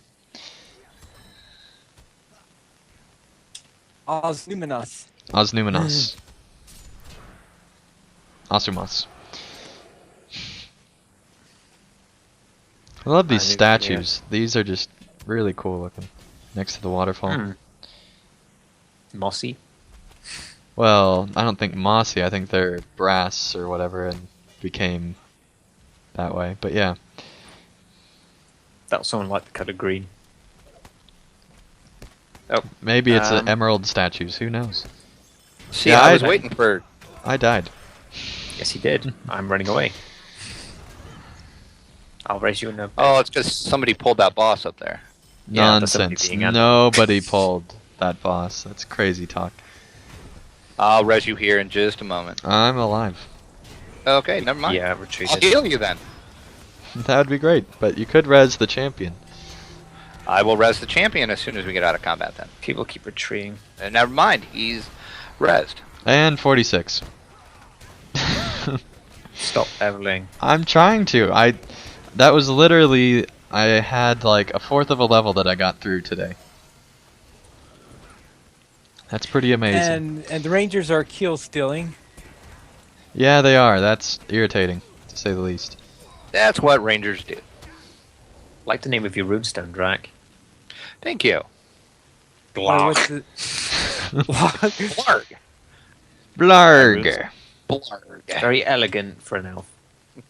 Osnumenos. Osnumenos. Osumos. I love these statues. These are just really cool looking. Next to the waterfall. Mossy. Well, I don't think mossy. I think they're brass or whatever and became that way. But yeah. That was someone like the colour green. Oh. Maybe it's emerald statues. Who knows? See, Yeah, I was waiting for... I died. Yes, he did. I'm running away. I'll raise you in a... Oh, it's because somebody pulled that boss up there. Yeah, that's somebody Nonsense. being an- Nobody pulled that boss. That's crazy talk. I'll res you here in just a moment. I'm alive. Okay, never mind. Yeah, I'll retreated. heal you then. That would be great, but you could res the champion. I will res the champion as soon as we get out of combat then. People keep retreating. And never mind, he's resed. And 46. Stop leveling. I'm trying to. That was literally, I had like a fourth of a level that I got through today. That's pretty amazing. And the Rangers are kill stealing. Yeah, they are. That's irritating, to say the least. That's what rangers do. Like the name of your runestone, Drac. Thank you. Or what's the- Blarg. Blarg. Blarg. Very elegant for an elf.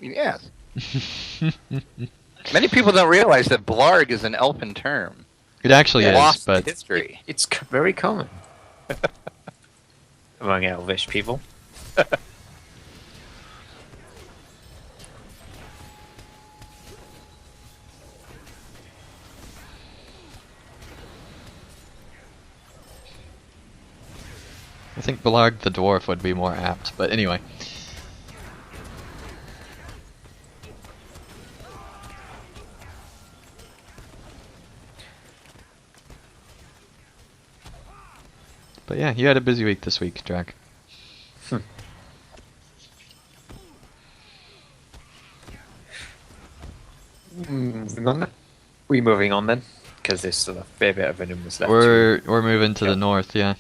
Yes. Many people don't realize that blarg is an elfin term. It actually is, Lost but history. It's very common. Among elvish people. I think Blarg the dwarf would be more apt. But anyway. But yeah, you had a busy week this week, Drac. Moving on then. We moving on then? Because there's still a fair bit of venom left. We're moving to Yeah. the north, yeah.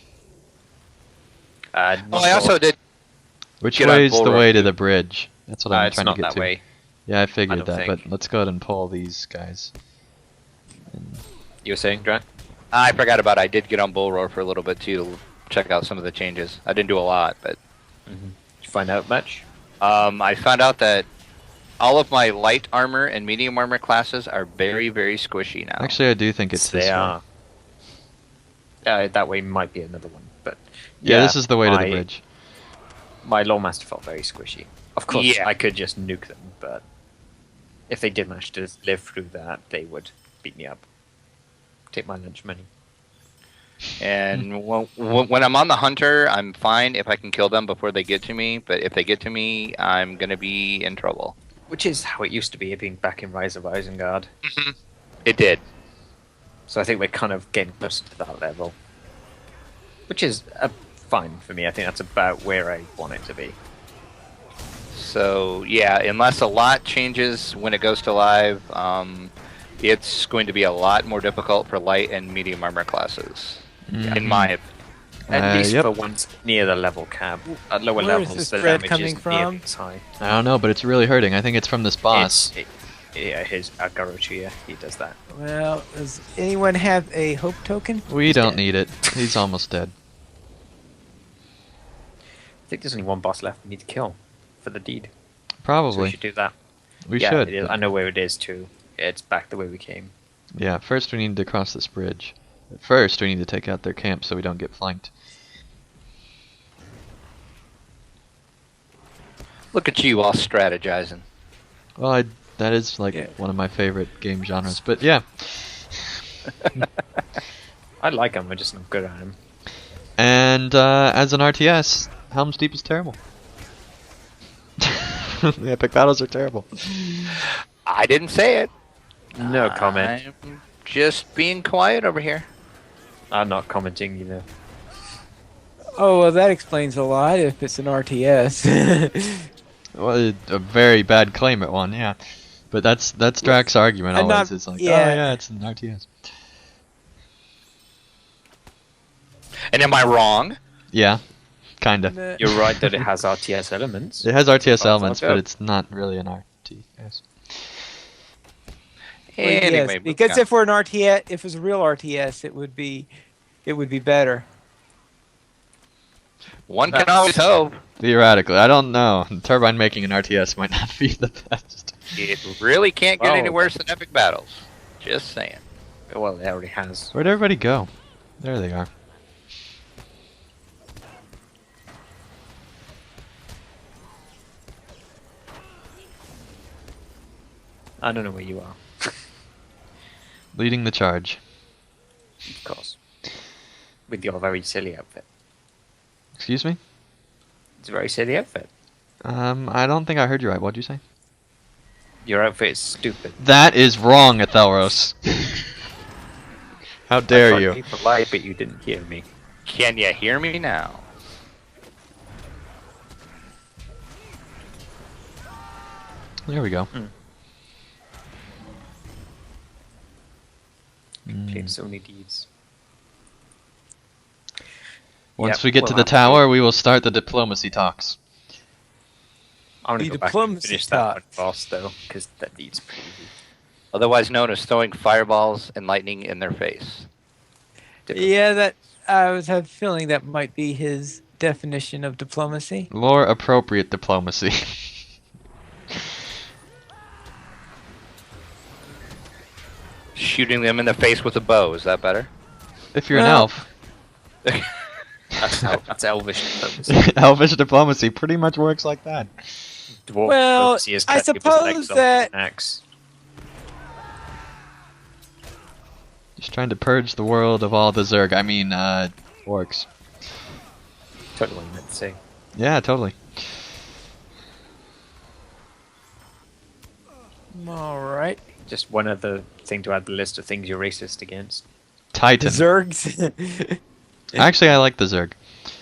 Oh, I also did. Which Get on way is Bull the Road, way to too. the bridge? That's what I'm it's trying not to get that to. way. Yeah, I figured don't that, think. but let's go ahead and pull these guys. You were saying, Drac? I forgot about. I did get on Bull Roar for a little bit too to check out some of the changes. I didn't do a lot, but Did you find out much? I found out that all of my light armor and medium armor classes are very, very squishy now. Actually, I do think it's this they way. are. That way might be another one, but Yeah, this is the way to the my- bridge. My Lawmaster felt very squishy. Of course, Yeah. I could just nuke them, but if they did manage to live through that, they would beat me up. Take my lunch money. And when I'm on the hunter, I'm fine if I can kill them before they get to me. But if they get to me, I'm gonna be in trouble. Which is how it used to be, being back in Rise of Isengard. It did. So I think we're kind of getting closer to that level. Which is fine for me. I think that's about where I want it to be. So yeah, unless a lot changes when it goes to live, it's going to be a lot more difficult for light and medium armor classes. In my opinion. At least yep. for ones near the level cap. At lower Where is levels, this the thread damage coming isn't from? near as high. I don't know, but it's really hurting. I think it's from this boss. Yeah, his Agarochia, he does that. Well, does anyone have a hope token? We don't need it. He's almost dead. I think there's only one boss left we need to kill for the deed. So we Probably. should do that. We yeah, should. It is. I know where it is too. It's back the way we came. Yeah, first we need to cross this bridge. But first, we need to take out their camp so we don't get flanked. Look at you all strategizing. Well, that is like Yeah. one of my favorite game genres. But yeah. I like them, I'm just not good at them. And as an RTS, Helm's Deep is terrible. The epic battles are terrible. I didn't say it. No comment. I'm just being quiet over here. I'm not commenting either. Oh, well, that explains a lot if it's an RTS. Well, a very bad claim at one, yeah. But that's Drax's argument And always. not- It's like, yeah. oh yeah, it's an RTS. And am I wrong? Yeah, kinda. Nah. You're right that it has RTS elements. It has RTS Well, elements, okay. but it's not really an RTS. Well, yes, Anyway, because moving if we're an RTS, if it was a real RTS, it would be better. on. One can always hope. Theoretically, I don't know. Turbine making an RTS might not be the best. It really can't get Well, any worse than epic battles. Just saying. Well, it already has. Where'd everybody go? There they are. I don't know where you are, Leading the charge. of course. With your very silly outfit. Excuse me? It's a very silly outfit. I don't think I heard you right. What'd you say? Your outfit is stupid. That is wrong, Athelros. How I dare tried you? to be polite, but you didn't hear me. Can you hear me now? There we go. Played so many deeds. Once Yep, we get to we'll the have to tower, we will start the diplomacy talks. I want to The go back and diplomacy finish that talk. one boss though, because that deed's pretty. Otherwise known as throwing fireballs and lightning in their face. Yeah, that I was have a feeling that might be his definition of diplomacy. More appropriate diplomacy. Shooting them in the face with a bow, is that better? If you're an Well- elf. That's elvish diplomacy. Elvish diplomacy pretty much works like that. Dwarf Well, diplomacy is I cut people's suppose legs off with that- an axe. Just trying to purge the world of all the Zerg. I mean, orcs. Totally meant to say. Yeah, totally. All right, Just one other thing to add to the list of things you're racist against. the Titan. Zergs. Actually, I like the Zerg. So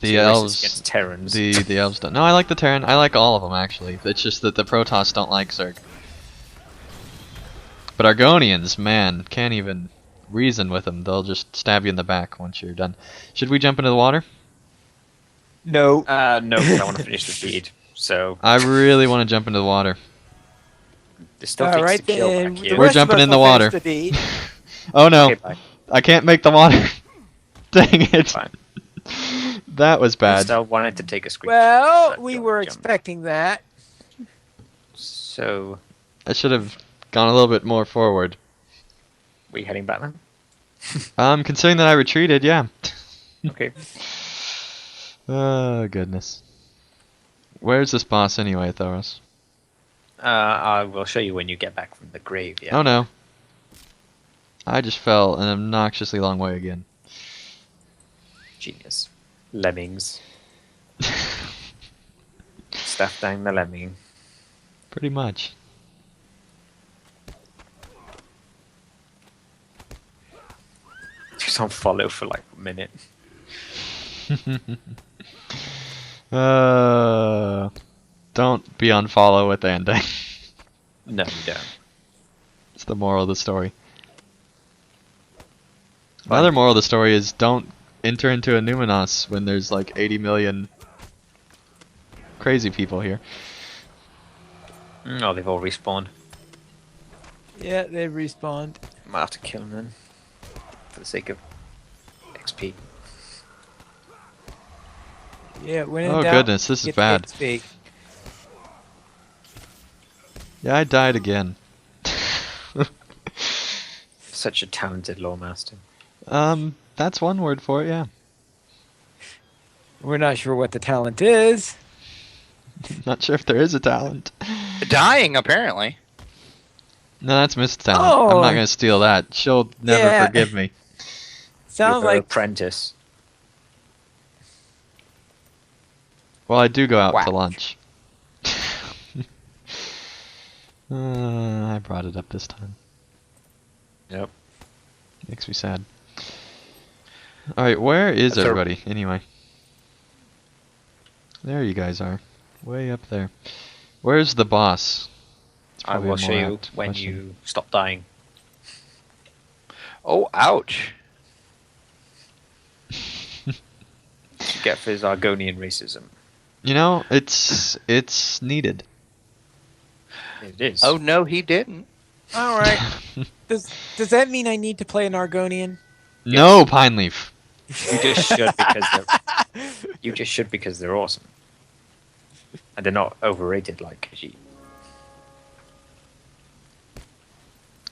The you're racist elves. against Terrans. The elves don't. No, I like the Terran. I like all of them actually. It's just that the Protoss don't like Zerg. But Argonians, man, can't even reason with them. They'll just stab you in the back once you're done. Should we jump into the water? No. No, 'cause I want to finish the deed. So I really want to jump into the water. there's still All things right to kill then. back the here. We're rest of jumping us in the will finish water. the deed. Oh no, Okay, bye. I can't make the water. Dang it. Fine. That was I bad. still wanted to take a screenshot. Well, but we don't were jump. expecting that. So, I should have gone a little bit more forward. we heading back then? Considering that I retreated, yeah. Okay. Oh, goodness. Where's this boss anyway, Thoros? I will show you when you get back from the grave. Yeah. Oh no. I just fell an obnoxiously long way again. Genius. Lemmings. Stuff down the lemming. Pretty much. Just on follow for like a minute. Don't be on follow with ending. No, you don't. It's the moral of the story. Another moral of the story is don't enter into a Numenos when there's like 80 million crazy people here. Oh, they've all respawned. Yeah, they respawned. Might have to kill them then. For the sake of XP. Yeah, when in Oh doubt, goodness, this is get bad. XP. Yeah, I died again. such a talented lore master. That's one word for it, yeah. We're not sure what the talent is. Not sure if there is a talent. Dying, apparently. No, that's Miss Talent. I'm not Oh. gonna steal that. She'll never Yeah. forgive me. Sounds You're her like apprentice. Well, I do go out Whack. to lunch. I brought it up this time. Yep. Makes me sad. Alright, where is That's our- everybody, anyway? There you guys are. Way up there. Where's the boss? It's I probably a will show more you apt when question. you stop dying. Oh, ouch. Get for his Argonian racism. You know, it's needed. It is. Oh, no, he didn't. all right. Does that mean I need to play an Argonian? No, Pine Leaf. You just should because they're awesome, and they're not overrated like Khajiit.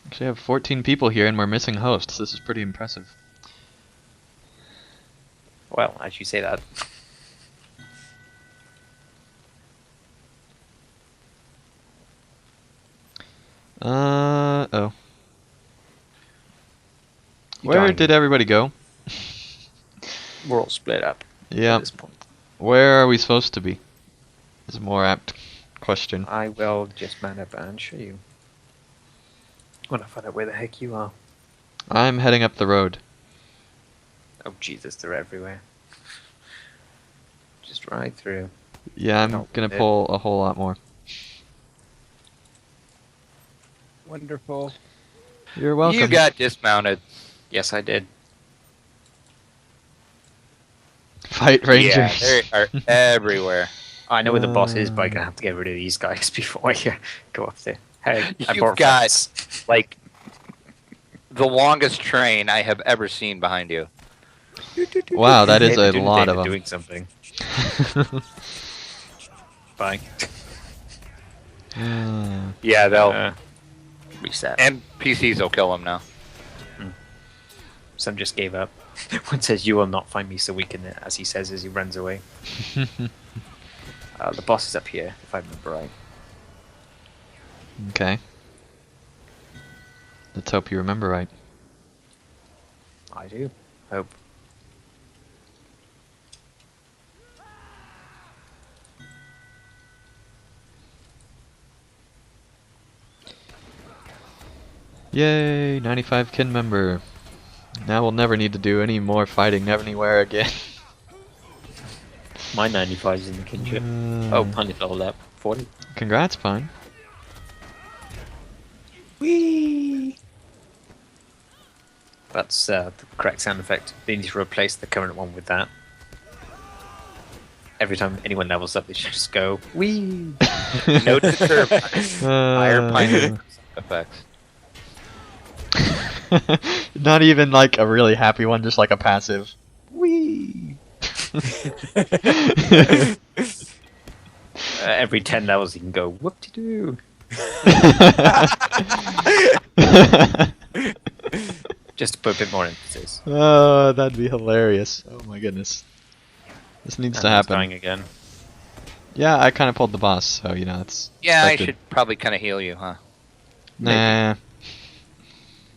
Actually, I have 14 people here and we're missing hosts. This is pretty impressive. Well, as you say that, Oh. You Where dying. did everybody go? we're all split up Yeah. at this point. Where are we supposed to be? Is a more apt question. I will just man up and show you when I find out where the heck you are. I'm heading up the road. Oh Jesus, they're everywhere. Just right through. Yeah, I'm No, gonna it- pull a whole lot more. Wonderful. You're welcome. You got dismounted. Yes, I did. Fight Rangers. Yeah, they are everywhere. I know where the boss is, but I'm gonna have to get rid of these guys before I go up there. Hey, I You've brought got friends. like the longest train I have ever seen behind you. Wow, that is Hey, they're a doing- lot they're of them. doing something. Bye. Yeah, they'll Reset. NPCs will kill them now. Some just gave up. One says, "You will not find me so weak in it," as he says as he runs away. The boss is up here, if I remember right. Okay. Let's hope you remember right. I do. Hope. Yay, 95 kin member. Now we'll never need to do any more fighting anywhere again. My 95 is in the kinship. Oh, Pony leveled up. 40. Congrats, Pine. Whee! That's the correct sound effect. They need to replace the current one with that. Every time anyone levels up, they should just go, wee! No disturb. Higher pine effects. Not even like a really happy one, just like a passive. Wee. Every 10 levels, you can go, whoop-de-doo! Just to put a bit more emphasis. Oh, that'd be hilarious. Oh my goodness. This needs to And he's happen. dying again. Yeah, I kind of pulled the boss, so you know it's. Yeah, I expected. should probably kind of heal you, huh? Nah.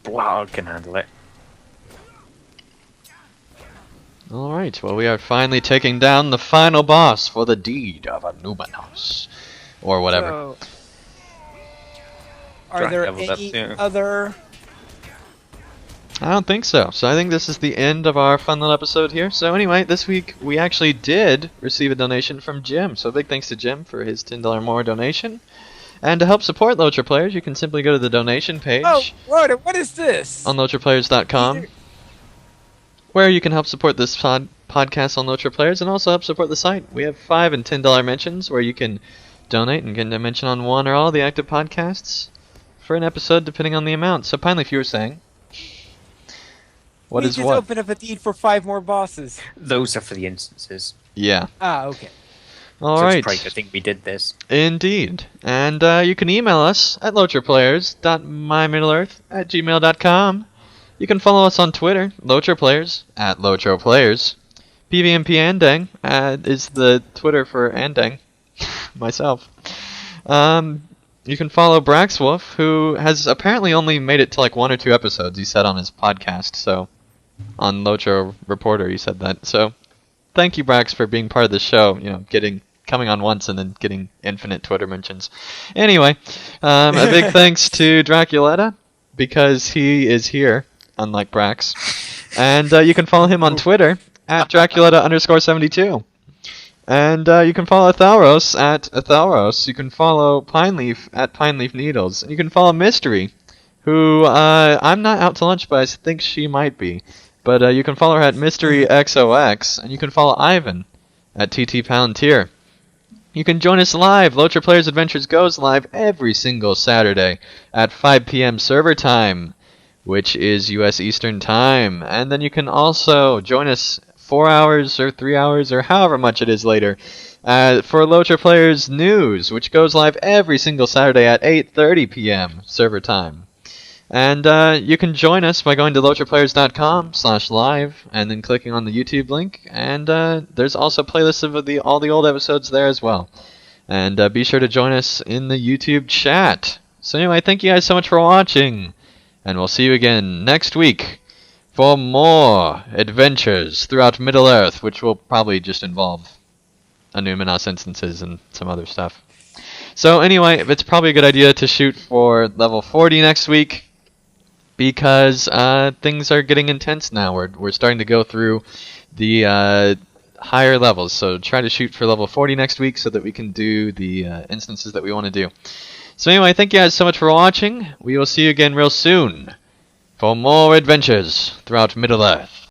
Blah, can handle it. Alright, well, we are finally taking down the final boss for the deed of a Numenos. Or whatever. So, are Try there level up any soon. other? I don't think so. So I think this is the end of our fun little episode here. So anyway, this week we actually did receive a donation from Jim. So big thanks to Jim for his $10 more donation. And to help support LOTRO players, you can simply go to the donation page Oh, what is this? on LOTROplayers.com, where you can help support this podcast on LOTRO Players and also help support the site. We have $5 and $10 mentions where you can donate and get a mention on one or all the active podcasts for an episode depending on the amount. So Pineleaf, you were saying, what we is just what? open up a deed for 5 more bosses. Those are for the instances. Yeah. Ah, okay. All So right. it's probably a good thing we did this. Indeed. And you can email us at lotroplayers.mymiddleearth@gmail.com. You can follow us on Twitter, LOTRO Players, at LOTRO Players. PVMP Andang is the Twitter for Andang, myself. You can follow Braxwolf, who has apparently only made it to like 1 or 2 episodes, he said on his podcast, so on LOTRO Reporter he said that. So thank you, Brax, for being part of the show, coming on once and then getting infinite Twitter mentions. Anyway, a big thanks to Draculetta, because he is here, unlike Brax. And you can follow him on Twitter, at Draculetta_72. And you can follow Athalros at Athalros. You can follow Pineleaf at Pineleaf Needles. And you can follow Mystery, who I'm not out to lunch, but I think she might be. But you can follow her at MysteryXOX. And you can follow Ivan at TT Palantir. You can join us live. LOTRO Players Adventures goes live every single Saturday at 5 p.m. server time, which is U.S. Eastern Time. And then you can also join us 4 hours or 3 hours or however much it is later for LOTRO Players News, which goes live every single Saturday at 8:30 p.m. server time. And you can join us by going to LOTROPlayers.com/live and then clicking on the YouTube link. And there's also playlists of all the old episodes there as well. And be sure to join us in the YouTube chat. So anyway, thank you guys so much for watching. And we'll see you again next week for more adventures throughout Middle-earth, which will probably just involve Anuminos instances and some other stuff. So anyway, it's probably a good idea to shoot for level 40 next week, because things are getting intense now. We're starting to go through the higher levels, so try to shoot for level 40 next week so that we can do the instances that we want to do. So anyway, thank you guys so much for watching. We will see you again real soon for more adventures throughout Middle-earth.